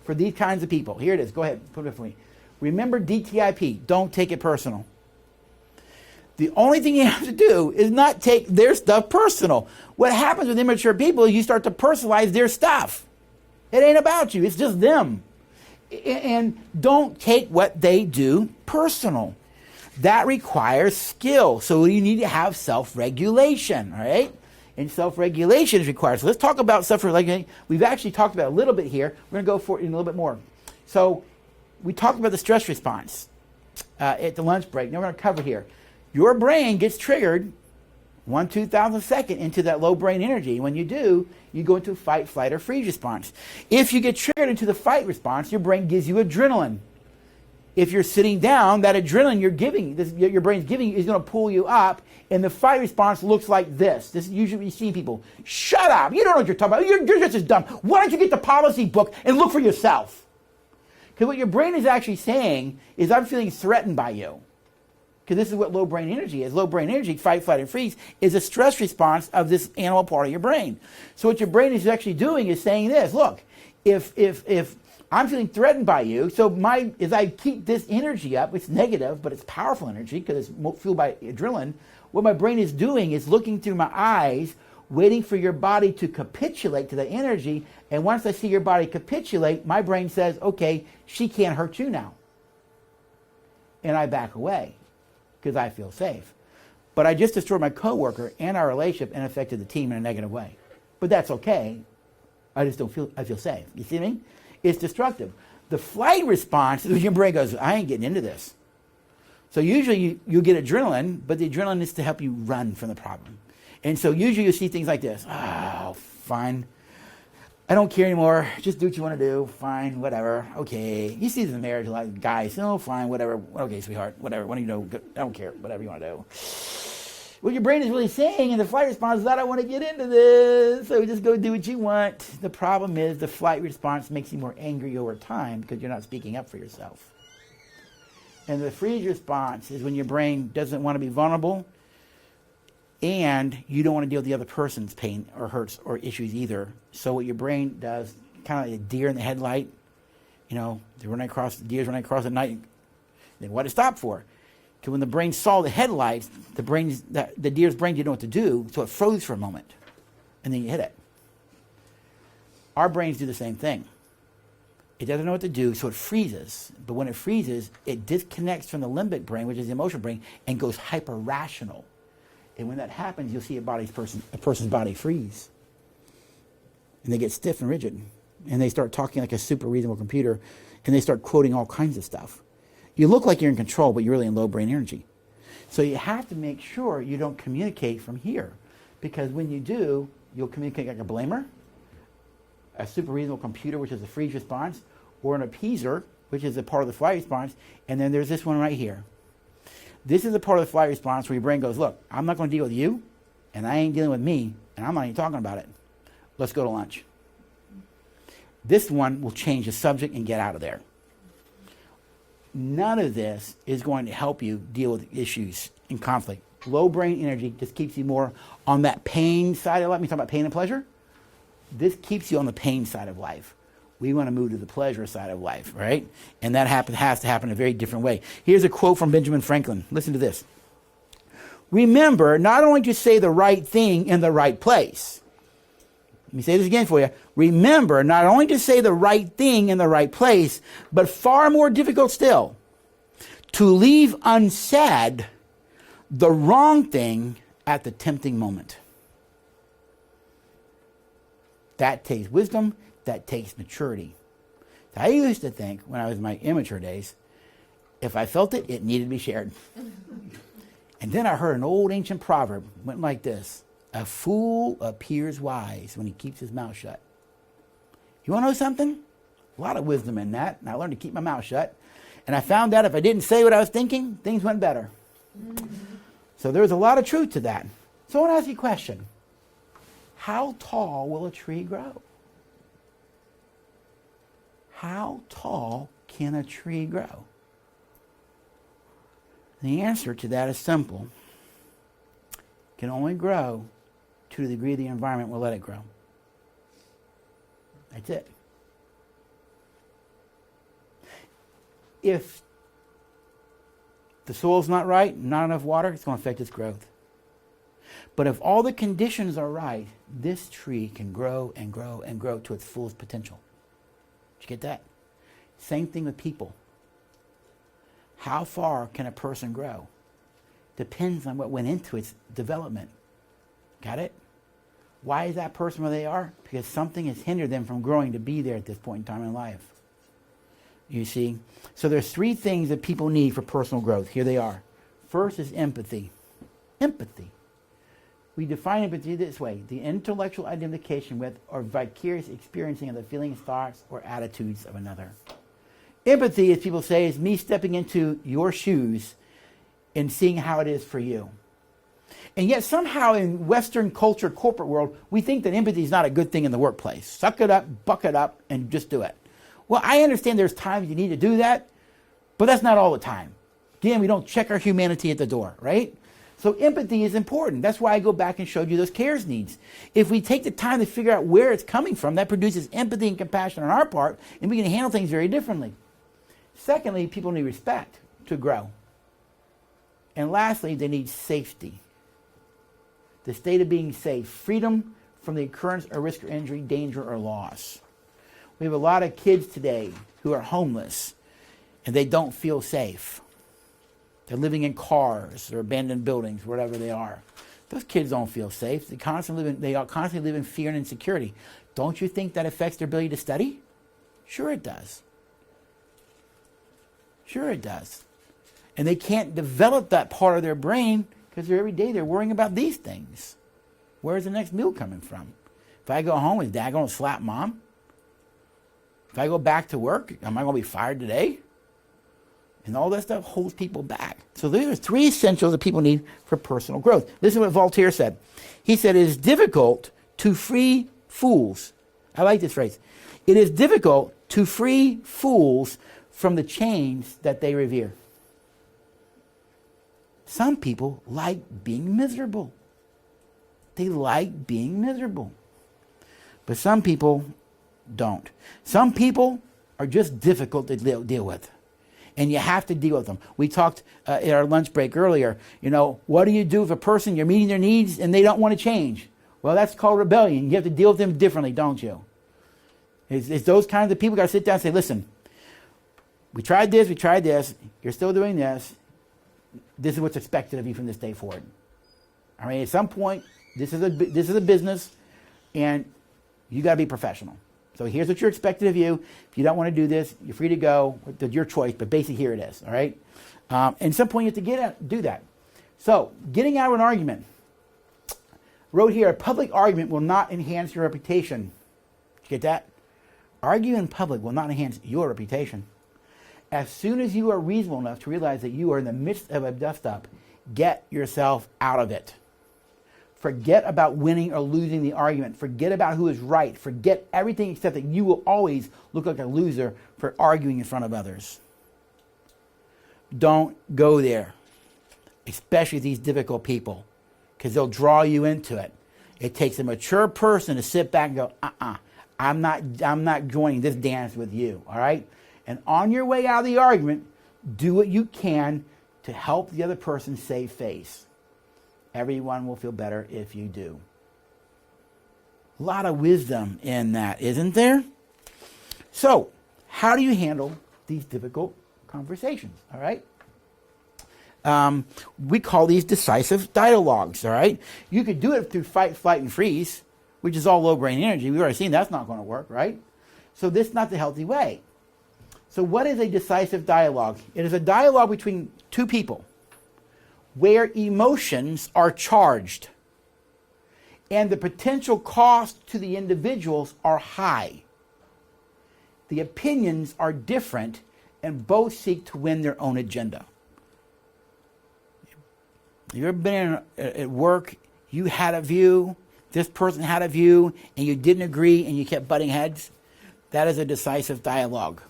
for these kinds of people. Here it is. Go ahead, put it up for me. Remember DTIP. Don't take it personal. The only thing you have to do is not take their stuff personal. What happens with immature people is you start to personalize their stuff. It ain't about you. It's just them. And don't take what they do personal. That requires skill. So you need to have self-regulation, all right? And self-regulation is required. So let's talk about self-regulation. We've actually talked about it a little bit here. We're going to go for it in a little bit more. So we talked about the stress response at the lunch break. Now we're going to cover here. Your brain gets triggered 1/2000 second into that low brain energy. When you do, you go into fight, flight, or freeze response. If you get triggered into the fight response, your brain gives you adrenaline. If you're sitting down, that adrenaline your brain's giving you is going to pull you up, and the fight response looks like this. This is usually what you see people. Shut up! You don't know what you're talking about. You're just as dumb. Why don't you get the policy book and look for yourself? Because what your brain is actually saying is, I'm feeling threatened by you. Because this is what low brain energy is. Low brain energy, fight, flight, and freeze, is a stress response of this animal part of your brain. So what your brain is actually doing is saying this: look, if I'm feeling threatened by you, so as I keep this energy up, it's negative, but it's powerful energy because it's fueled by adrenaline. What my brain is doing is looking through my eyes, waiting for your body to capitulate to the energy. And once I see your body capitulate, my brain says, okay, she can't hurt you now. And I back away because I feel safe. But I just destroyed my coworker and our relationship and affected the team in a negative way. But that's okay. I feel safe. You see what I mean? It's destructive. The flight response is when your brain goes, I ain't getting into this. So usually you get adrenaline, but the adrenaline is to help you run from the problem. And so usually you see things like this. Oh, fine. I don't care anymore. Just do what you want to do. Fine, whatever. Okay. You see this in marriage, like guys, oh, fine, whatever. Okay, sweetheart, whatever. What do you know? I don't care. Whatever you want to do. What your brain is really saying in the flight response is, I don't want to get into this. So just go do what you want. The problem is the flight response makes you more angry over time because you're not speaking up for yourself. And the freeze response is when your brain doesn't want to be vulnerable. And you don't want to deal with the other person's pain or hurts or issues either. So what your brain does, kind of like a deer in the headlight, deer's running across at night. Then what to stop for? Because when the brain saw the headlights, the deer's brain didn't know what to do, so it froze for a moment, and then you hit it. Our brains do the same thing. It doesn't know what to do, so it freezes. But when it freezes, it disconnects from the limbic brain, which is the emotional brain, and goes hyper-rational. And when that happens, you'll see a person's body freeze. And they get stiff and rigid. And they start talking like a super reasonable computer, and they start quoting all kinds of stuff. You look like you're in control, but you're really in low brain energy. So you have to make sure you don't communicate from here. Because when you do, you'll communicate like a blamer, a super reasonable computer, which is a freeze response, or an appeaser, which is a part of the flight response, and then there's this one right here. This is a part of the flight response where your brain goes, look, I'm not going to deal with you, and I ain't dealing with me, and I'm not even talking about it. Let's go to lunch. This one will change the subject and get out of there. None of this is going to help you deal with issues in conflict. Low brain energy just keeps you more on that pain side of life. We talk about pain and pleasure. This keeps you on the pain side of life. We want to move to the pleasure side of life, right? And that has to happen in a very different way. Here's a quote from Benjamin Franklin. Listen to this. Remember not only to say the right thing in the right place. Let me say this again for you. Remember not only to say the right thing in the right place, but far more difficult still, to leave unsaid the wrong thing at the tempting moment. That takes wisdom. That takes maturity. I used to think, when I was in my immature days, if I felt it, it needed to be shared. And then I heard an old ancient proverb, went like this. A fool appears wise when he keeps his mouth shut. You want to know something? A lot of wisdom in that. And I learned to keep my mouth shut. And I found out if I didn't say what I was thinking, things went better. So there's a lot of truth to that. So I want to ask you a question. How tall will a tree grow? How tall can a tree grow? The answer to that is simple. It can only grow to the degree the environment will let it grow. That's it. If the soil's not right, not enough water, it's going to affect its growth. But if all the conditions are right, this tree can grow and grow and grow to its fullest potential. Did you get that? Same thing with people. How far can a person grow? Depends on what went into its development. Got it? Why is that person where they are? Because something has hindered them from growing to be there at this point in time in life. You see? So there's three things that people need for personal growth. Here they are. First is empathy. Empathy. We define empathy this way: the intellectual identification with or vicarious experiencing of the feelings, thoughts, or attitudes of another. Empathy, as people say, is me stepping into your shoes and seeing how it is for you. And yet somehow in Western culture, corporate world, we think that empathy is not a good thing in the workplace. Suck it up, buck it up, and just do it. Well, I understand there's times you need to do that, but that's not all the time. Again, we don't check our humanity at the door, right? So empathy is important. That's why I go back and showed you those cares needs. If we take the time to figure out where it's coming from, that produces empathy and compassion on our part, and we can handle things very differently. Secondly, people need respect to grow. And lastly, they need safety. The state of being safe, freedom from the occurrence or risk or injury, danger, or loss. We have a lot of kids today who are homeless, and they don't feel safe. They're living in cars or abandoned buildings, wherever they are. Those kids don't feel safe. They constantly live in fear and insecurity. Don't you think that affects their ability to study? Sure it does. Sure it does. And they can't develop that part of their brain because every day they're worrying about these things. Where's the next meal coming from? If I go home, is Dad going to slap Mom? If I go back to work, am I going to be fired today? And all that stuff holds people back. So these are three essentials that people need for personal growth. Listen to what Voltaire said. He said, it is difficult to free fools. I like this phrase. It is difficult to free fools from the chains that they revere. Some people like being miserable. They like being miserable. But some people don't. Some people are just difficult to deal with. And you have to deal with them. We talked at our lunch break earlier, what do you do if a person, you're meeting their needs and they don't want to change? Well, that's called rebellion. You have to deal with them differently, don't you? It's those kinds of people got to sit down and say, listen, we tried this, you're still doing this. This is what's expected of you from this day forward. I mean, at some point, this is a business, and you got to be professional. So here's what you're expected of you. If you don't want to do this, you're free to go. It's your choice, but basically here it is, all right? And at some point, you have to do that. So getting out of an argument. Wrote here, a public argument will not enhance your reputation. Did you get that? Argue in public will not enhance your reputation. As soon as you are reasonable enough to realize that you are in the midst of a dust-up, get yourself out of it. Forget about winning or losing the argument. Forget about who is right. Forget everything except that you will always look like a loser for arguing in front of others. Don't go there, especially these difficult people, because they'll draw you into it. It takes a mature person to sit back and go, I'm not joining this dance with you, all right? And on your way out of the argument, do what you can to help the other person save face. Everyone will feel better if you do. A lot of wisdom in that, isn't there? So, how do you handle these difficult conversations, all right? We call these decisive dialogues, all right? You could do it through fight, flight, and freeze, which is all low brain energy. We've already seen that's not going to work, right? So this is not the healthy way. So what is a decisive dialogue? It is a dialogue between two people where emotions are charged and the potential cost to the individuals are high. The opinions are different and both seek to win their own agenda. Have you ever been at work, you had a view, this person had a view, and you didn't agree and you kept butting heads? That is a decisive dialogue.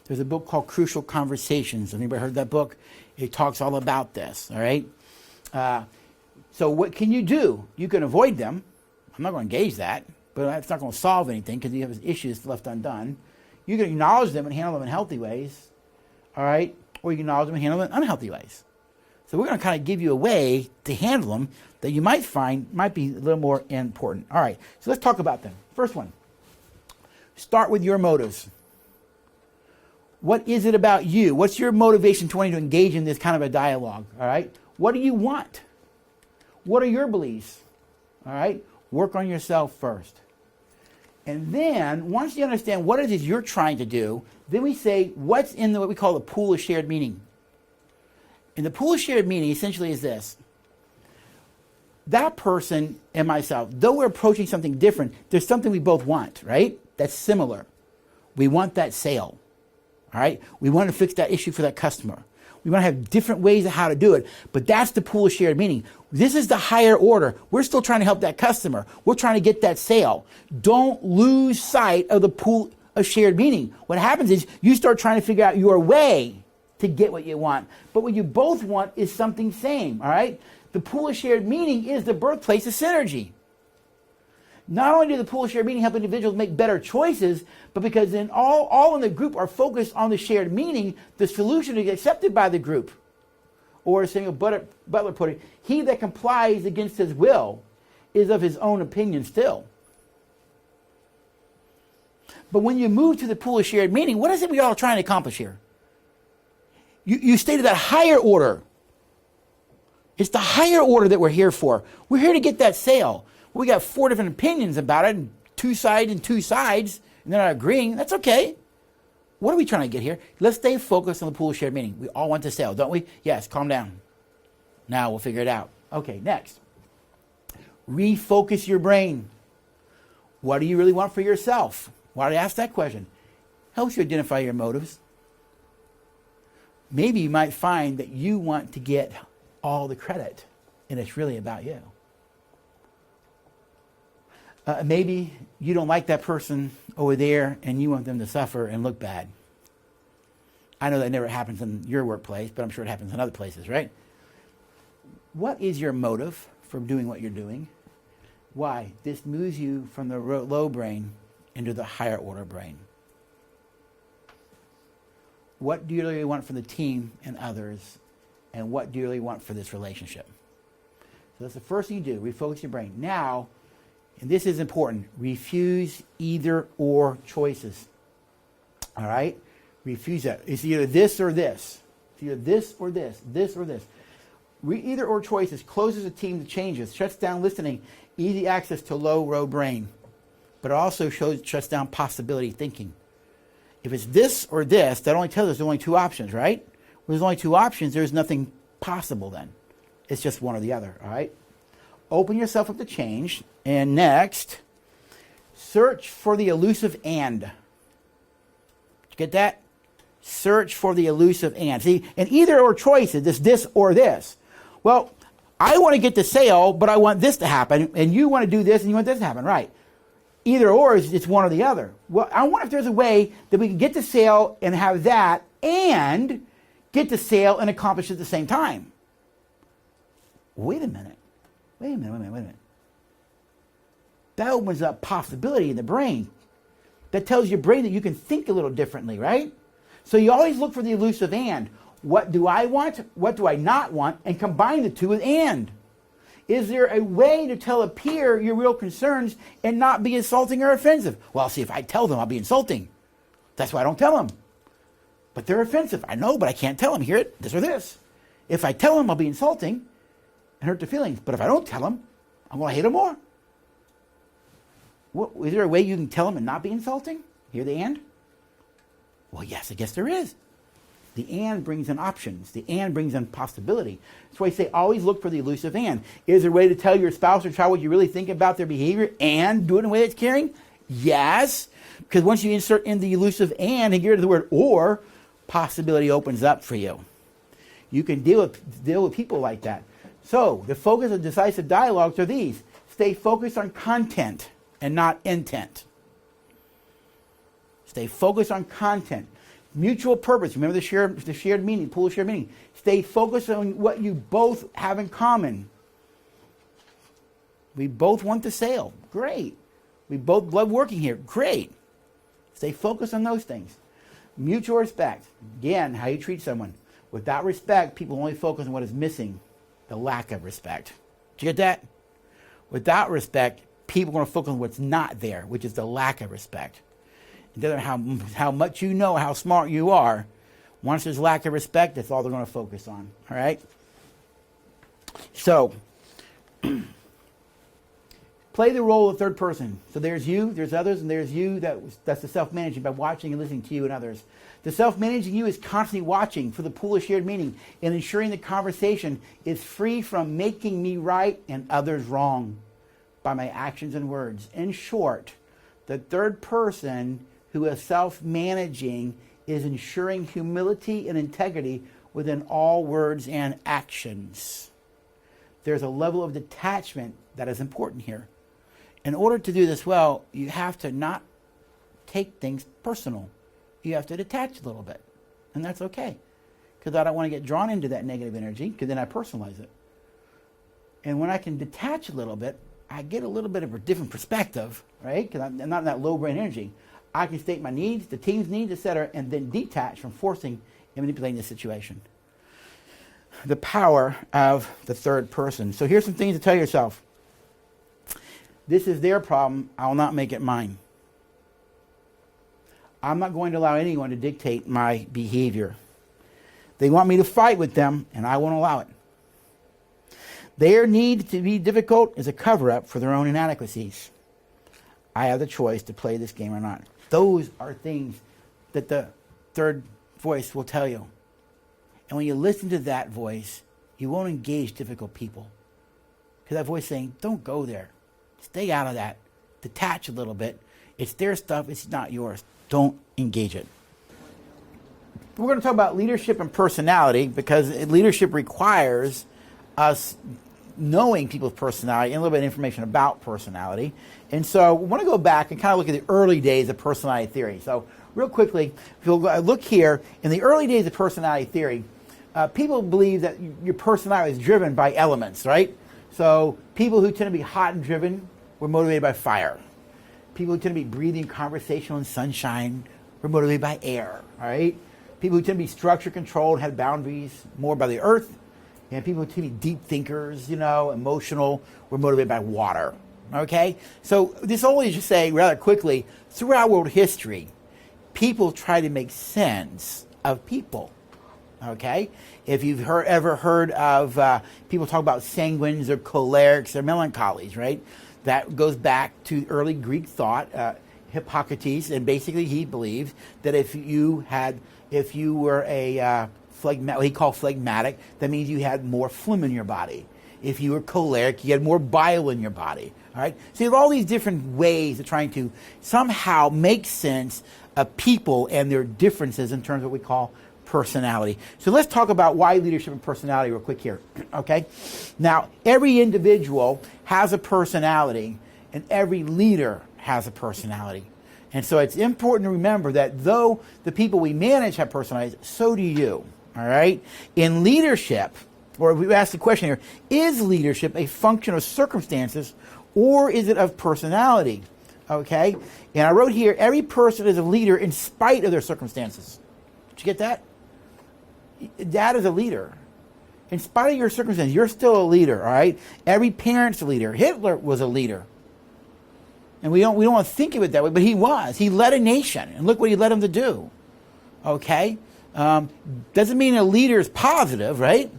There's a book called Crucial Conversations. Anybody heard that book? It talks all about this, all right? So what can you do? You can avoid them. I'm not going to engage that, but it's not going to solve anything because you have issues left undone. You can acknowledge them and handle them in healthy ways, all right? Or you can acknowledge them and handle them in unhealthy ways. So we're going to kind of give you a way to handle them that you might find might be a little more important. All right, so let's talk about them. First one, start with your motives. What is it about you? What's your motivation to engage in this kind of a dialogue? All right. What do you want? What are your beliefs? All right. Work on yourself first. And then once you understand what it is you're trying to do, then we say what's in what we call the pool of shared meaning. And the pool of shared meaning essentially is this. That person and myself, though we're approaching something different, there's something we both want, right? That's similar. We want that sale. All right? We want to fix that issue for that customer. We want to have different ways of how to do it, but that's the pool of shared meaning. This is the higher order. We're still trying to help that customer. We're trying to get that sale. Don't lose sight of the pool of shared meaning. What happens is you start trying to figure out your way to get what you want. But what you both want is something same, all right? The pool of shared meaning is the birthplace of synergy. Not only do the pool of shared meaning help individuals make better choices, but because then all in the group are focused on the shared meaning, the solution is accepted by the group. Or as Samuel Butler put it, he that complies against his will is of his own opinion still. But when you move to the pool of shared meaning, what is it we all are trying to accomplish here? You stated that higher order. It's the higher order that we're here for. We're here to get that sale. We got 4 different opinions about it, and 2 sides, and they're not agreeing. That's okay. What are we trying to get here? Let's stay focused on the pool of shared meaning. We all want to sell, don't we? Yes, calm down. Now we'll figure it out. Okay, next. Refocus your brain. What do you really want for yourself? Why did I ask that question? Helps you identify your motives. Maybe you might find that you want to get all the credit, and it's really about you. Maybe you don't like that person over there and you want them to suffer and look bad. I know that never happens in your workplace, but I'm sure it happens in other places, right? What is your motive for doing what you're doing? Why? This moves you from the low brain into the higher order brain. What do you really want for the team and others? And what do you really want for this relationship? So that's the first thing you do, refocus your brain. Now, and this is important, refuse either or choices. All right? Refuse that. It's either this or this. It's either this or this or this. Either or choices closes a team to changes, shuts down listening, easy access to low brain, but it also shuts down possibility thinking. If it's this or this, that only tells us there's only two options, right? When there's only two options, there's nothing possible then. It's just one or the other, all right? Open yourself up to change. And next, search for the elusive and. Did you get that? Search for the elusive and. See, an either or choice is this or this. Well, I want to get the sale, but I want this to happen, and you want to do this, and you want this to happen, right? Either or is it's one or the other. Well, I wonder if there's a way that we can get the sale and have that, and get the sale and accomplish it at the same time. Wait a minute. That opens up possibility in the brain. That tells your brain that you can think a little differently, right? So you always look for the elusive and. What do I want? What do I not want? And combine the two with and. Is there a way to tell a peer your real concerns and not be insulting or offensive? Well, see, if I tell them, I'll be insulting. That's why I don't tell them. But they're offensive. I know, but I can't tell them. Hear it, this or this. If I tell them, I'll be insulting and hurt their feelings. But if I don't tell them, I'm going to hate them more. Is there a way you can tell them and not be insulting? Hear the and? Well, yes, I guess there is. The and brings in options. The and brings in possibility. That's why I say always look for the elusive and. Is there a way to tell your spouse or child what you really think about their behavior and do it in a way that's caring? Yes. Because once you insert in the elusive and get rid of the word or, possibility opens up for you. You can deal with people like that. So the focus of decisive dialogues are these. Stay focused on content and not intent. Stay focused on content. Mutual purpose. Remember the shared meaning, pool of shared meaning. Stay focused on what you both have in common. We both want the sale. Great. We both love working here. Great. Stay focused on those things. Mutual respect. Again, how you treat someone. Without respect, people only focus on what is missing, the lack of respect. Did you get that? Without respect, people are going to focus on what's not there, which is the lack of respect. It doesn't matter how much you know, how smart you are. Once there's lack of respect, that's all they're going to focus on. All right? So, play the role of third person. So there's you, there's others, and there's you. That's the self-managing by watching and listening to you and others. The self-managing you is constantly watching for the pool of shared meaning and ensuring the conversation is free from making me right and others wrong by my actions and words. In short, the third person who is self-managing is ensuring humility and integrity within all words and actions. There's a level of detachment that is important here. In order to do this well, you have to not take things personal. You have to detach a little bit. And that's okay. Because I don't want to get drawn into that negative energy, because then I personalize it. And when I can detach a little bit, I get a little bit of a different perspective, right? Because I'm not in that low brain energy. I can state my needs, the team's needs, etc., and then detach from forcing and manipulating the situation. The power of the third person. So here's some things to tell yourself. This is their problem. I will not make it mine. I'm not going to allow anyone to dictate my behavior. They want me to fight with them, and I won't allow it. Their need to be difficult is a cover-up for their own inadequacies. I have the choice to play this game or not. Those are things that the third voice will tell you. And when you listen to that voice, you won't engage difficult people. Because that voice is saying, don't go there. Stay out of that. Detach a little bit. It's their stuff. It's not yours. Don't engage it. We're going to talk about leadership and personality because leadership requires us knowing people's personality and a little bit of information about personality. And so I want to go back and kind of look at the early days of personality theory. So real quickly, if you'll look here, in the early days of personality theory, people believe that your personality is driven by elements, right? So people who tend to be hot and driven were motivated by fire. People who tend to be breathing, conversational, and sunshine were motivated by air. All right. People who tend to be structure controlled, had boundaries, more by the earth. And people who tend to be deep thinkers, emotional, were motivated by water. Okay? So this only is to say rather quickly, throughout world history, people try to make sense of people. Okay? If you've ever heard of people talk about sanguines or cholerics or melancholies, right? That goes back to early Greek thought, Hippocrates, and basically he believed that if you were a what he called phlegmatic, that means you had more phlegm in your body. If you were choleric, you had more bile in your body. All right. So you have all these different ways of trying to somehow make sense of people and their differences in terms of what we call personality. So let's talk about why leadership and personality real quick here. Okay. Now, every individual has a personality, and every leader has a personality. And so it's important to remember that though the people we manage have personalities, so do you. All right? In leadership, or we ask the question here, is leadership a function of circumstances or is it of personality? Okay? And I wrote here, every person is a leader in spite of their circumstances. Did you get that? Dad is a leader. In spite of your circumstances, you're still a leader, all right? Every parent's a leader. Hitler was a leader. And we don't want to think of it that way, but he was. He led a nation, and look what he led him to do. Okay? Doesn't mean a leader is positive, right?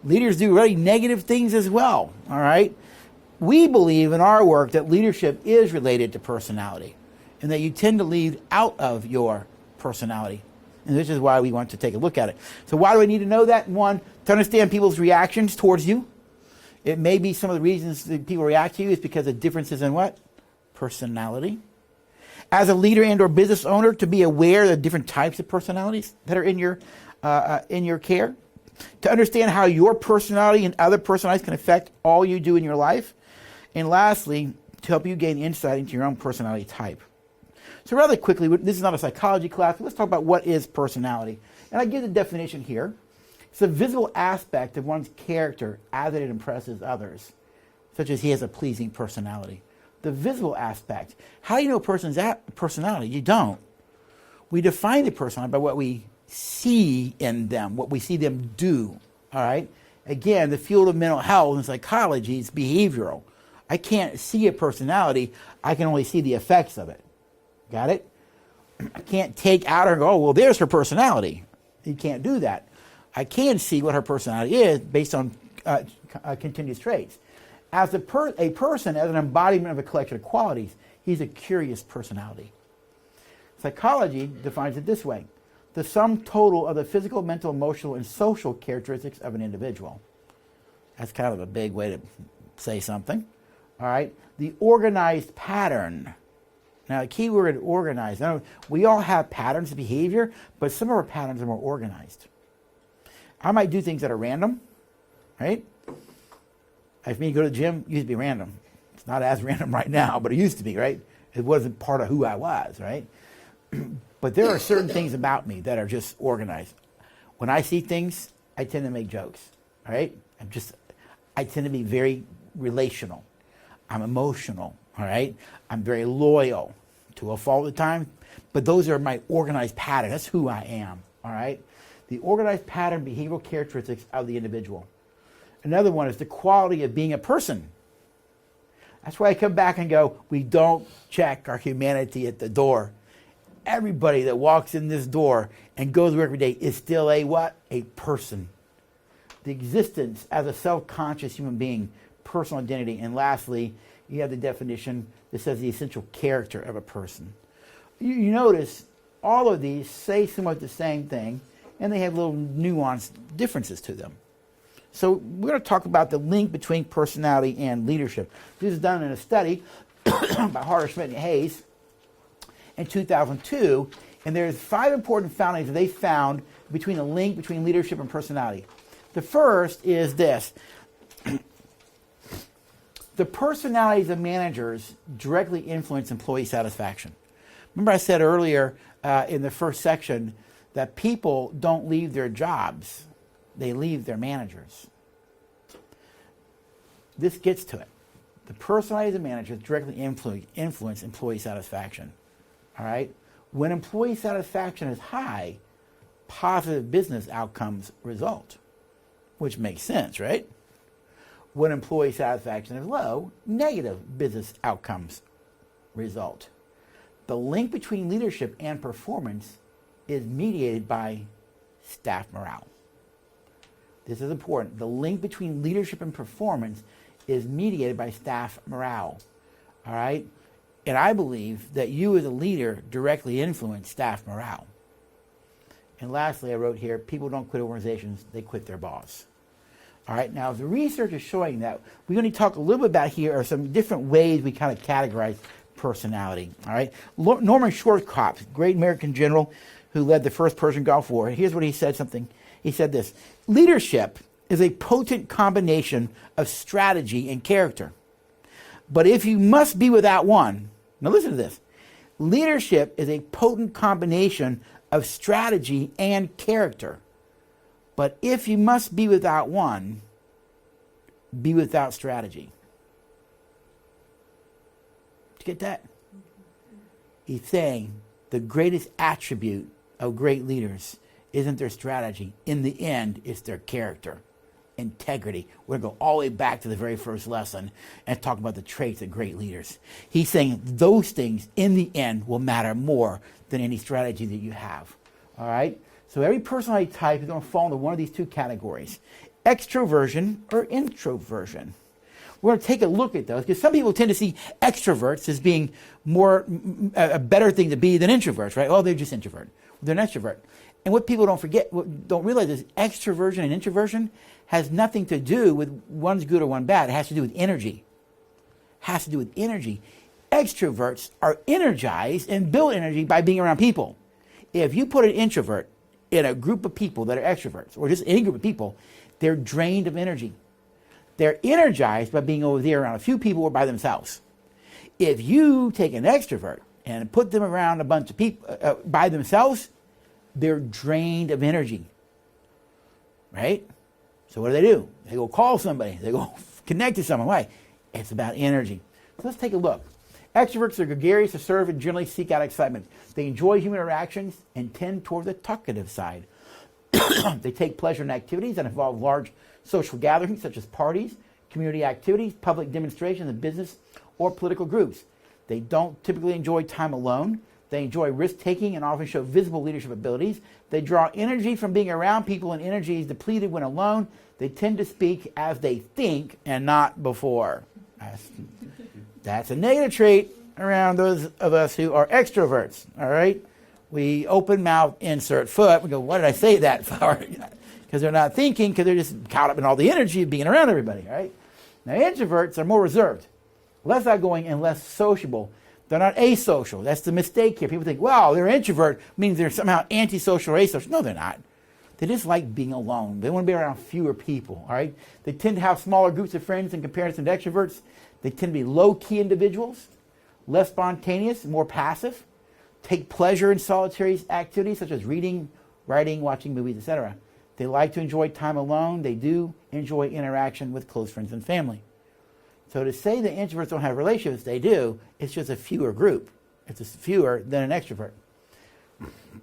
Leaders do really negative things as well, all right? We believe in our work that leadership is related to personality and that you tend to lead out of your personality. And this is why we want to take a look at it. So why do I need to know that? One, to understand people's reactions towards you. It may be some of the reasons that people react to you is because of differences in what? Personality. As a leader and or business owner, to be aware of the different types of personalities that are in your care. To understand how your personality and other personalities can affect all you do in your life. And lastly, to help you gain insight into your own personality type. So rather quickly, this is not a psychology class, but let's talk about what is personality. And I give the definition here. It's a visible aspect of one's character as it impresses others, such as he has a pleasing personality. The visible aspect. How do you know a person's personality? You don't. We define the personality by what we see in them, what we see them do. All right? Again, the field of mental health and psychology is behavioral. I can't see a personality. I can only see the effects of it. Got it? I can't take out her and go, oh, well, there's her personality. You can't do that. I can see what her personality is based on continuous traits. As a person, as an embodiment of a collection of qualities, he's a curious personality. Psychology defines it this way. The sum total of the physical, mental, emotional, and social characteristics of an individual. That's kind of a big way to say something. All right? The organized pattern. Now, the key word, organized. Now, we all have patterns of behavior, but some of our patterns are more organized. I might do things that are random, right? If me go to the gym, it used to be random. It's not as random right now, but it used to be, right? It wasn't part of who I was, right? But there are certain things about me that are just organized. When I see things, I tend to make jokes, all right? I tend to be very relational. I'm emotional, all right? I'm very loyal to a fault at times, but those are my organized patterns. That's who I am, all right? The organized pattern behavioral characteristics of the individual. Another one is the quality of being a person. That's why I come back and go, we don't check our humanity at the door. Everybody that walks in this door and goes to work every day is still a what? A person. The existence as a self-conscious human being, personal identity. And lastly, you have the definition that says the essential character of a person. You notice all of these say somewhat the same thing, and they have little nuanced differences to them. So we're going to talk about the link between personality and leadership. This is done in a study by Harder, Schmidt, and Hayes in 2002, and there's 5 important findings that they found between the link between leadership and personality. The first is this. The personalities of managers directly influence employee satisfaction. Remember I said earlier in the first section that people don't leave their jobs. They leave their managers. This gets to it. The personalities of managers directly influence employee satisfaction. All right? When employee satisfaction is high, positive business outcomes result, which makes sense, right? When employee satisfaction is low, negative business outcomes result. The link between leadership and performance is mediated by staff morale. This is important. The link between leadership and performance is mediated by staff morale. All right? And I believe that you as a leader directly influence staff morale. And lastly, I wrote here, people don't quit organizations, they quit their boss. All right, now the research is showing that. We're going to talk a little bit about here are some different ways we kind of categorize personality. All right, Norman Schwarzkopf, great American general who led the first Persian Gulf War. Here's what he said He said this: leadership is a potent combination of strategy and character. But if you must be without one, now listen to this. Leadership is a potent combination of strategy and character. But if you must be without one, be without strategy. Did you get that? He's saying the greatest attribute of great leaders isn't their strategy. In the end, it's their character, integrity. We're going to go all the way back to the very first lesson and talk about the traits of great leaders. He's saying those things in the end will matter more than any strategy that you have. All right? So every personality type is going to fall into one of these two categories: extroversion or introversion. We're going to take a look at those because some people tend to see extroverts as being a better thing to be than introverts, right? Oh, they're just introvert. They're an extrovert. And what people don't realize is extroversion and introversion has nothing to do with one's good or one bad. It has to do with energy. Extroverts are energized and build energy by being around people. If you put an introvert in a group of people that are extroverts, or just any group of people, they're drained of energy. They're energized by being over there around a few people or by themselves. If you take an extrovert and put them around a bunch of people by themselves, they're drained of energy. Right? So what do? They go call somebody. They go connect to someone. Why? It's about energy. So let's take a look. Extroverts are gregarious, assertive, and generally seek out excitement. They enjoy human interactions and tend toward the talkative side. They take pleasure in activities that involve large social gatherings such as parties, community activities, public demonstrations of business or political groups. They don't typically enjoy time alone. They enjoy risk-taking and often show visible leadership abilities. They draw energy from being around people, and energy is depleted when alone. They tend to speak as they think and not before. That's a negative trait around those of us who are extroverts, all right? We open mouth, insert foot. We go, what did I say that for? Because they're not thinking, because they're just caught up in all the energy of being around everybody, right? Now, introverts are more reserved, less outgoing, and less sociable. They're not asocial. That's the mistake here. People think, wow, they're introvert, means they're somehow antisocial or asocial. No, they're not. They just like being alone. They want to be around fewer people, all right? They tend to have smaller groups of friends in comparison to extroverts. They tend to be low-key individuals, less spontaneous, more passive, take pleasure in solitary activities such as reading, writing, watching movies, etc. They like to enjoy time alone. They do enjoy interaction with close friends and family. So to say that introverts don't have relationships, they do. It's just a fewer group. It's just fewer than an extrovert.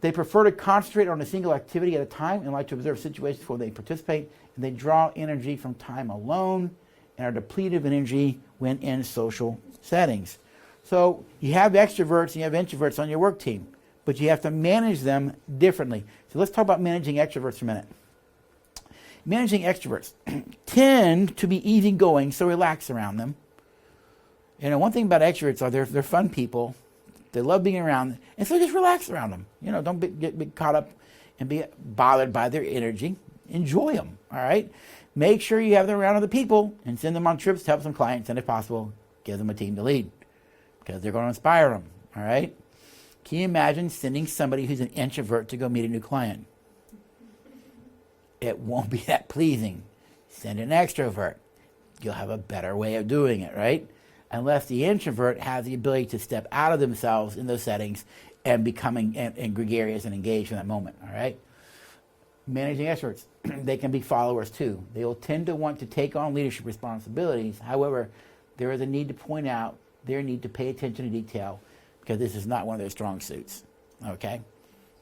They prefer to concentrate on a single activity at a time and like to observe situations before they participate. And they draw energy from time alone and are depleted of energy when in social settings. So you have extroverts and you have introverts on your work team, but you have to manage them differently. So let's talk about managing extroverts for a minute. Managing extroverts tend to be easygoing, so relax around them. You know, one thing about extroverts are they're fun people. They love being around, and so just relax around them. You know, don't get caught up and be bothered by their energy. Enjoy them, all right? Make sure you have them around other people and send them on trips to help some clients, and if possible, give them a team to lead because they're going to inspire them, all right? Can you imagine sending somebody who's an introvert to go meet a new client? It won't be that pleasing. Send an extrovert. You'll have a better way of doing it, right? Unless the introvert has the ability to step out of themselves in those settings and becoming and gregarious and engaged in that moment, all right? Managing extroverts, they can be followers too. They will tend to want to take on leadership responsibilities. However, there is a need to point out their need to pay attention to detail, because this is not one of their strong suits. Okay?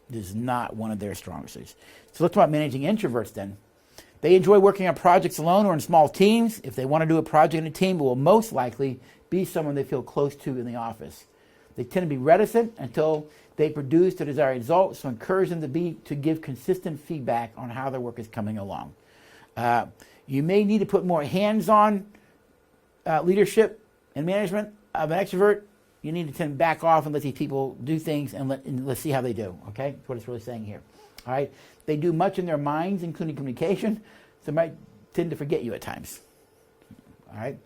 This is not one of their strong suits. So let's talk about managing introverts then. They enjoy working on projects alone or in small teams. If they want to do a project in a team, it will most likely be someone they feel close to in the office. They tend to be reticent until they produce the desired result, so encourage them to give consistent feedback on how their work is coming along. You may need to put more hands-on leadership and management of an extrovert. You need to tend to back off and let these people do things, and let's see how they do. Okay, that's what it's really saying here. All right, they do much in their minds, including communication, so they might tend to forget you at times. All right,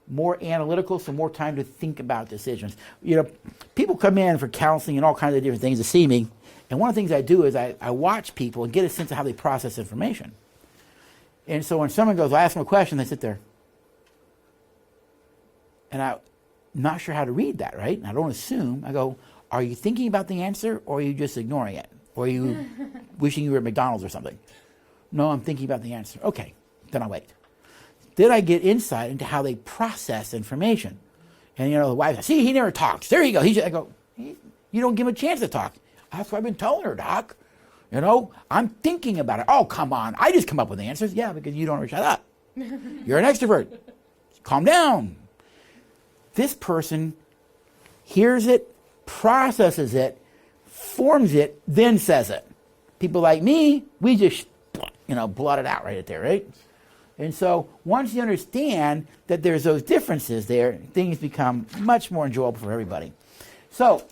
more analytical, so more time to think about decisions. You know, people come in for counseling and all kinds of different things to see me, and one of the things I do is I watch people and get a sense of how they process information. And so when someone goes, I ask them a question, they sit there. And I'm not sure how to read that, right? And I don't assume. I go, are you thinking about the answer, or are you just ignoring it? Or are you wishing you were at McDonald's or something? No, I'm thinking about the answer. Okay, then I'll wait. Then I get insight into how they process information. And, you know, the wife says, see, he never talks. There you go. I go, you don't give him a chance to talk. That's what I've been telling her, Doc. You know, I'm thinking about it. Oh, come on. I just come up with the answers. Yeah, because you don't ever shut up. You're an extrovert. Calm down. This person hears it, processes it, forms it, then says it. People like me, we just, blot it out right there, right? And so once you understand that there's those differences there, things become much more enjoyable for everybody. So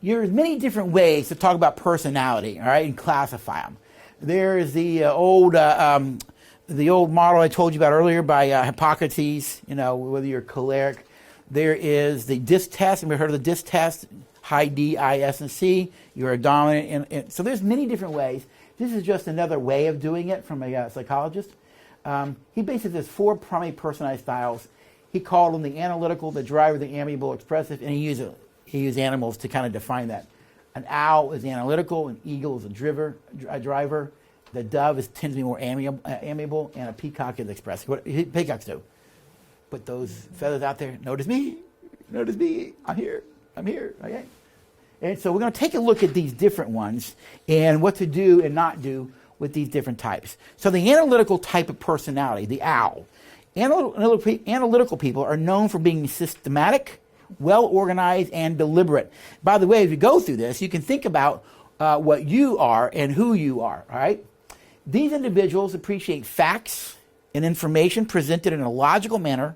there's many different ways to talk about personality, all right, and classify them. There's the old model I told you about earlier by Hippocrates, whether you're choleric. There is the DISC test. Have you ever heard of the DISC test? High D, I, S, and C. You're a dominant. So there's many different ways. This is just another way of doing it from a psychologist. He basically has 4 primary personality styles. He called them the analytical, the driver, the amiable, expressive, and he used animals to kind of define that. An owl is analytical, an eagle is a driver. The dove tends to be more amiable, and a peacock is expressive. What do peacocks do? Put those feathers out there. Notice me. I'm here. Okay. And so we're going to take a look at these different ones and what to do and not do with these different types. So the analytical type of personality, the owl. Analytical people are known for being systematic, well-organized, and deliberate. By the way, as we go through this, you can think about what you are and who you are, all right? These individuals appreciate facts and information presented in a logical manner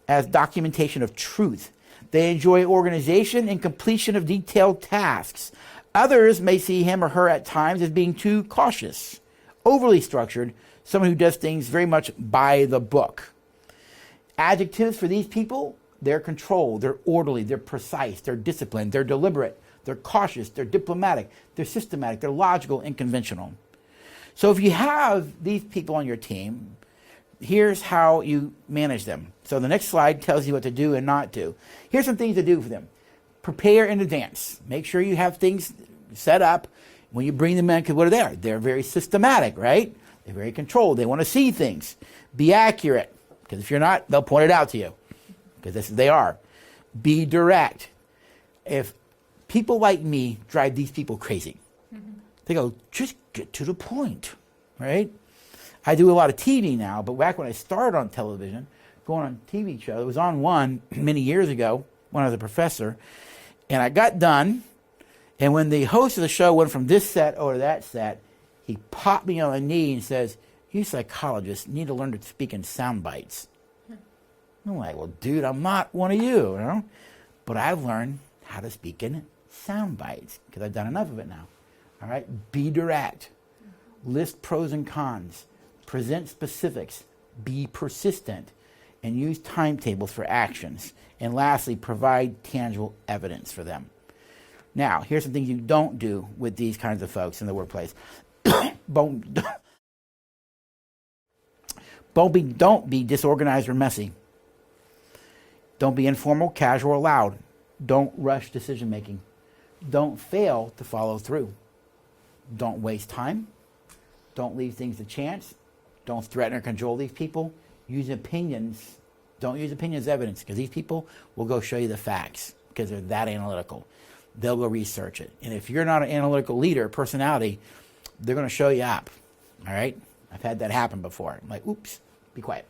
as documentation of truth. They enjoy organization and completion of detailed tasks. Others may see him or her at times as being too cautious, overly structured, someone who does things very much by the book. Adjectives for these people: they're controlled, they're orderly, they're precise, they're disciplined, they're deliberate, they're cautious, they're diplomatic, they're systematic, they're logical and conventional. So if you have these people on your team, here's how you manage them. So the next slide tells you what to do and not do. Here's some things to do for them. Prepare in advance. Make sure you have things set up when you bring them in, because what are they? They're very systematic, right? They're very controlled. They want to see things. Be accurate, because if you're not, they'll point it out to you, because they are. Be direct. If people like me drive these people crazy, they go, just get to the point, right? I do a lot of TV now, but back when I started on television, going on a TV show, it was on one many years ago when I was a professor, and I got done, and when the host of the show went from this set over to that set, he popped me on the knee and says, you psychologists need to learn to speak in sound bites. I'm like, well, dude, I'm not one of you, But I've learned how to speak in sound bites because I've done enough of it now. All right? Be direct. List pros and cons. Present specifics. Be persistent. And use timetables for actions. And lastly, provide tangible evidence for them. Now, here's some things you don't do with these kinds of folks in the workplace. Don't be disorganized or messy. Don't be informal, casual, or loud. Don't rush decision making. Don't fail to follow through. Don't waste time. Don't leave things to chance. Don't threaten or control these people. Use opinions. Don't use opinion as evidence, because these people will go show you the facts because they're that analytical. They'll go research it. And if you're not an analytical leader, personality, they're going to show you up. All right? I've had that happen before. I'm like, oops, be quiet.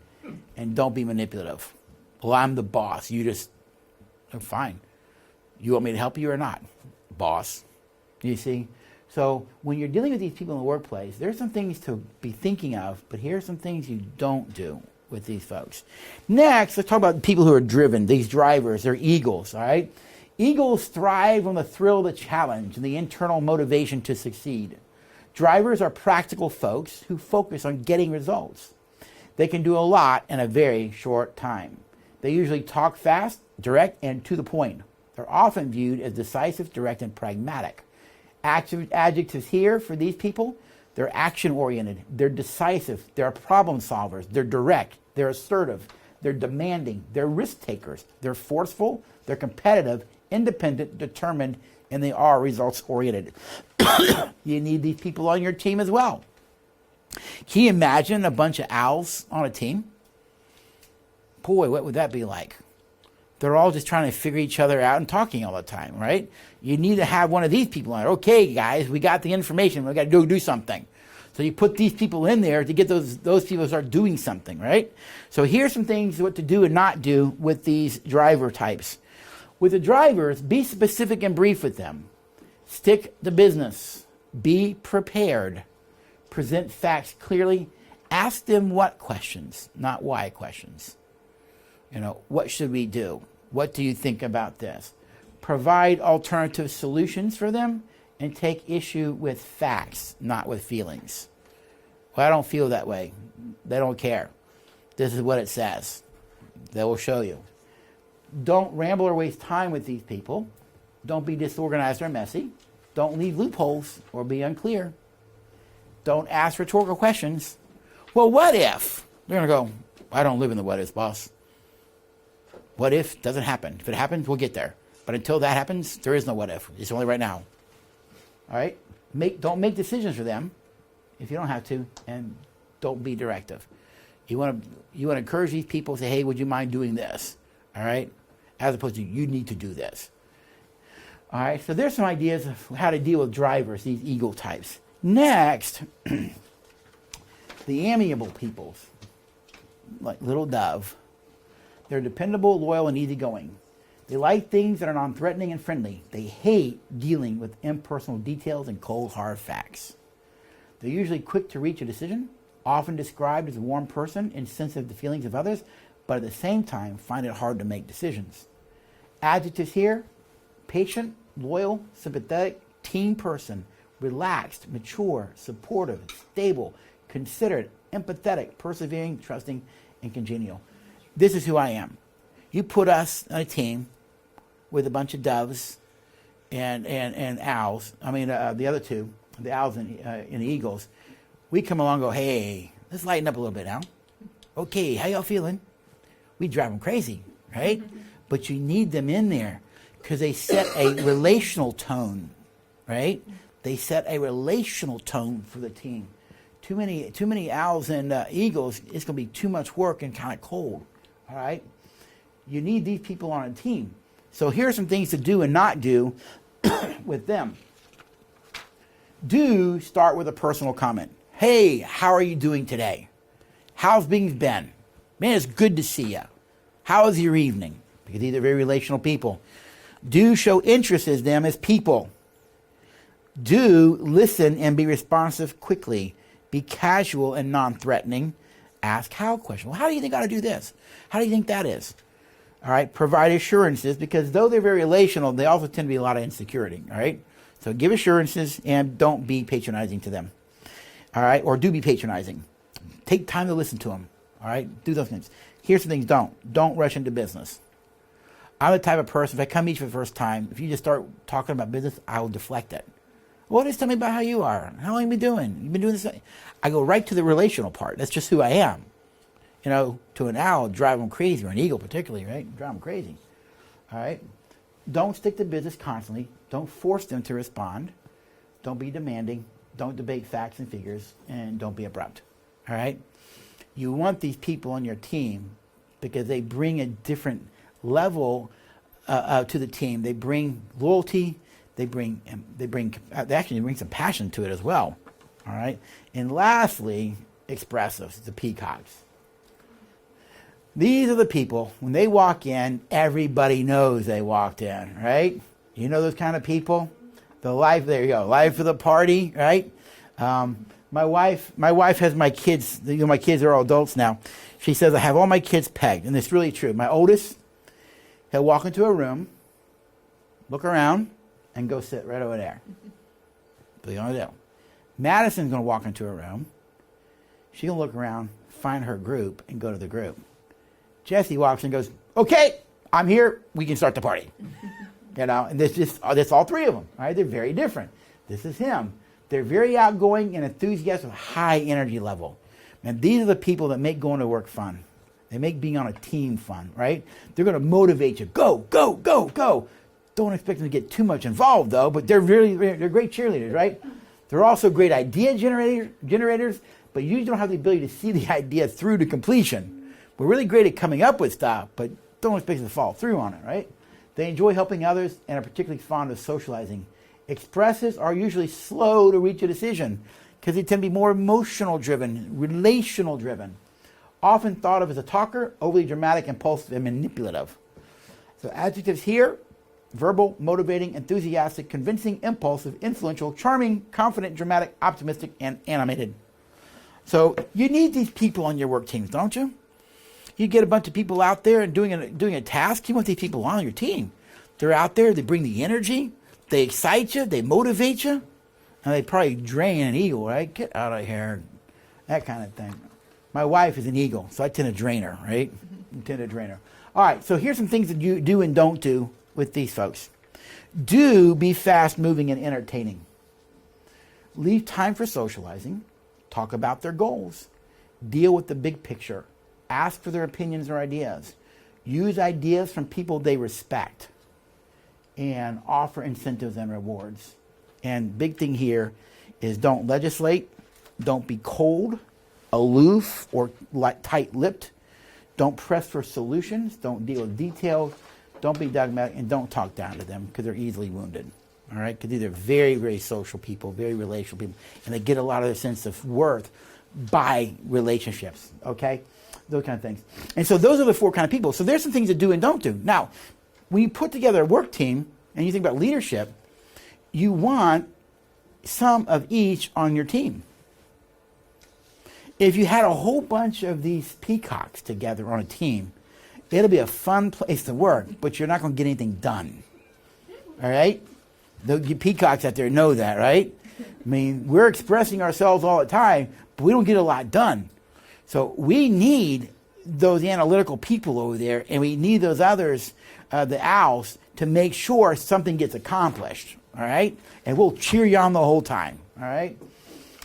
And don't be manipulative. Well, I'm the boss. You just, oh, fine. You want me to help you or not? Boss. You see? So when you're dealing with these people in the workplace, there's some things to be thinking of, but here's some things you don't do with these folks. Next, let's talk about people who are driven, these drivers. They're eagles, all right? Eagles thrive on the thrill of the challenge and the internal motivation to succeed. Drivers are practical folks who focus on getting results. They can do a lot in a very short time. They usually talk fast, direct, and to the point. They're often viewed as decisive, direct, and pragmatic. Adjectives here for these people: they're action-oriented, they're decisive, they're problem solvers, they're direct, they're assertive, they're demanding, they're risk-takers, they're forceful, they're competitive, independent, determined, and they are results-oriented. You need these people on your team as well. Can you imagine a bunch of owls on a team? Boy, what would that be like? They're all just trying to figure each other out and talking all the time, right? You need to have one of these people on it. Okay, guys, we got the information. We got to go do something. So you put these people in there to get those people to start doing something, right? So here's some things what to do and not do with these driver types. With the drivers, be specific and brief with them. Stick to business. Be prepared. Present facts clearly. Ask them what questions, not why questions. You know, what should we do? What do you think about this? Provide alternative solutions for them and take issue with facts, not with feelings. Well, I don't feel that way. They don't care. This is what it says. They will show you. Don't ramble or waste time with these people. Don't be disorganized or messy. Don't leave loopholes or be unclear. Don't ask rhetorical questions. Well, what if? They're going to go, I don't live in the what ifs, boss. What if doesn't happen? If it happens, we'll get there. But until that happens, there is no what if. It's only right now. All right? Don't make decisions for them if you don't have to, and don't be directive. You want to encourage these people, say, hey, would you mind doing this? All right? As opposed to, you need to do this. All right? So there's some ideas of how to deal with drivers, these eagle types. Next, the amiable peoples, like Little Dove. They're dependable, loyal, and easygoing. They like things that are non-threatening and friendly. They hate dealing with impersonal details and cold, hard facts. They're usually quick to reach a decision, often described as a warm person and sensitive to feelings of others, but at the same time find it hard to make decisions. Adjectives here: patient, loyal, sympathetic, team person, relaxed, mature, supportive, stable, considerate, empathetic, persevering, trusting, and congenial. This is who I am. You put us on a team with a bunch of doves and owls. I mean, the other two, the owls and the eagles. We come along and go, hey, let's lighten up a little bit now. Okay, how y'all feeling? We drive them crazy, right? But you need them in there because they set a relational tone, right? They set a relational tone for the team. Too many owls and eagles, it's going to be too much work and kind of cold, all right? You need these people on a team. So here are some things to do and not do with them. Do start with a personal comment. Hey, how are you doing today? How's things been? Man, it's good to see you. How was your evening? Because these are very relational people. Do show interest in them as people. Do listen and be responsive quickly. Be casual and non-threatening. Ask how questions. Well, how do you think I ought to do this? How do you think that is? All right. Provide assurances, because though they're very relational, they also tend to be a lot of insecurity. All right. So give assurances and don't be patronizing to them. All right. Or do be patronizing. Take time to listen to them. All right. Do those things. Here's some things. Don't rush into business. I'm the type of person, if I come to you for the first time, if you just start talking about business, I will deflect it. Well, just tell me about how you are. How long have you been doing? You've been doing this? I go right to the relational part. That's just who I am. You know, to an owl, drive them crazy, or an eagle particularly, right? Drive them crazy. All right? Don't stick to business constantly. Don't force them to respond. Don't be demanding. Don't debate facts and figures. And don't be abrupt. All right? You want these people on your team because they bring a different level to the team. They bring loyalty. They actually bring some passion to it as well. All right. And lastly, expressives, the peacocks. These are the people, when they walk in, everybody knows they walked in, right? You know those kind of people? The life, there you go, life of the party, right? My wife has my kids, my kids are all adults now. She says, I have all my kids pegged, and it's really true. My oldest, he'll walk into a room, look around, and go sit right over there. But you don't know. Madison's going to walk into a room. She'll look around, find her group, and go to the group. Jesse walks in and goes, okay, I'm here. We can start the party. And that's all three of them. Right? They're very different. This is him. They're very outgoing and enthusiastic, high energy level. And these are the people that make going to work fun. They make being on a team fun, right? They're going to motivate you. Go, go, go, go. Don't expect them to get too much involved, though, but they're great cheerleaders, right? They're also great idea generators, but you usually don't have the ability to see the idea through to completion. We're really great at coming up with stuff, but don't expect them to follow through on it, right? They enjoy helping others and are particularly fond of socializing. Expressives are usually slow to reach a decision because they tend to be more emotional driven, relational driven. Often thought of as a talker, overly dramatic, impulsive, and manipulative. So adjectives here: verbal, motivating, enthusiastic, convincing, impulsive, influential, charming, confident, dramatic, optimistic, and animated. So you need these people on your work teams, don't you? You get a bunch of people out there and doing a task. You want these people on your team. They're out there. They bring the energy. They excite you. They motivate you. And they probably drain an eagle, right? Get out of here. That kind of thing. My wife is an eagle, so I tend to drain her, right? I tend to drain her. All right, so here's some things that you do and don't do with these folks. Do be fast-moving and entertaining. Leave time for socializing. Talk about their goals. Deal with the big picture. Ask for their opinions or ideas. Use ideas from people they respect. And offer incentives and rewards. And big thing here is don't legislate. Don't be cold, aloof, or tight-lipped. Don't press for solutions. Don't deal with details. Don't be dogmatic, and don't talk down to them because they're easily wounded. All right? Because these are very, very social people, very relational people. And they get a lot of their sense of worth by relationships. Okay? Those kind of things. And so those are the four kind of people. So there's some things to do and don't do. Now, when you put together a work team and you think about leadership, you want some of each on your team. If you had a whole bunch of these peacocks together on a team, it'll be a fun place to work, but you're not going to get anything done. All right? The peacocks out there know that, right? I mean, we're expressing ourselves all the time, but we don't get a lot done. So we need those analytical people over there, and we need those others, the owls, to make sure something gets accomplished, all right? And we'll cheer you on the whole time, all right?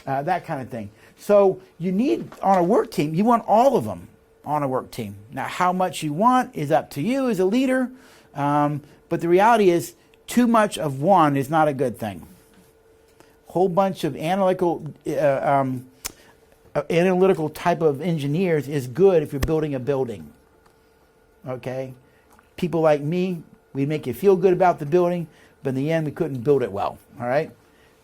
That kind of thing. So you need, on a work team, you want all of them on a work team. Now, how much you want is up to you as a leader, but the reality is too much of one is not a good thing. Whole bunch of analytical type of engineers is good if you're building a building. Okay? People like me, we make you feel good about the building, but in the end we couldn't build it well. All right?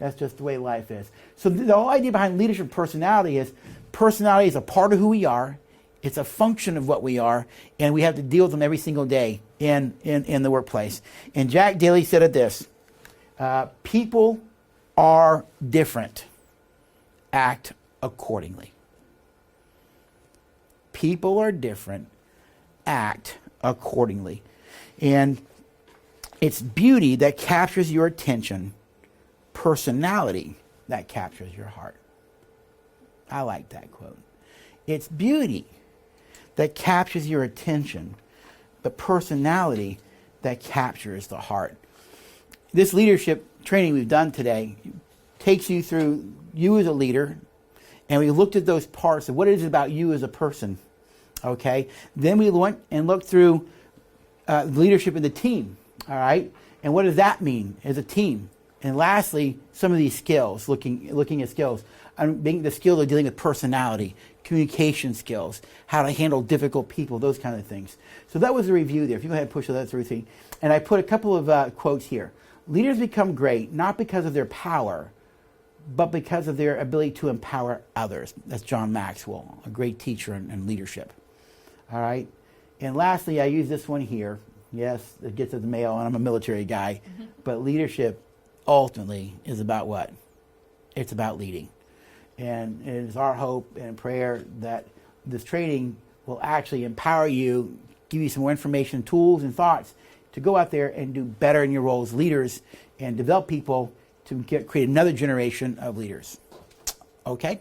That's just the way life is. So the whole idea behind leadership personality is a part of who we are. It's a function of what we are, and we have to deal with them every single day in the workplace. And Jack Daly said it this: people are different. Act accordingly. People are different. Act accordingly. And it's beauty that captures your attention, personality that captures your heart. I like that quote. It's beauty that captures your attention, but personality that captures the heart. This leadership training we've done today takes you through you as a leader, and we looked at those parts of what it is about you as a person. Okay? Then we went and looked through leadership in the team. All right? And what does that mean as a team? And lastly, some of these skills, looking at skills, being the skill of dealing with personality, communication skills, how to handle difficult people, those kind of things. So that was the review there. If you go ahead and push that through thing. And I put a couple of quotes here. Leaders become great not because of their power, but because of their ability to empower others. That's John Maxwell, a great teacher in leadership. All right. And lastly, I use this one here. Yes, it gets at the mail, and I'm a military guy. But leadership ultimately is about what? It's about leading. And it is our hope and prayer that this training will actually empower you, give you some more information, tools, and thoughts to go out there and do better in your role as leaders and develop people to create another generation of leaders. Okay?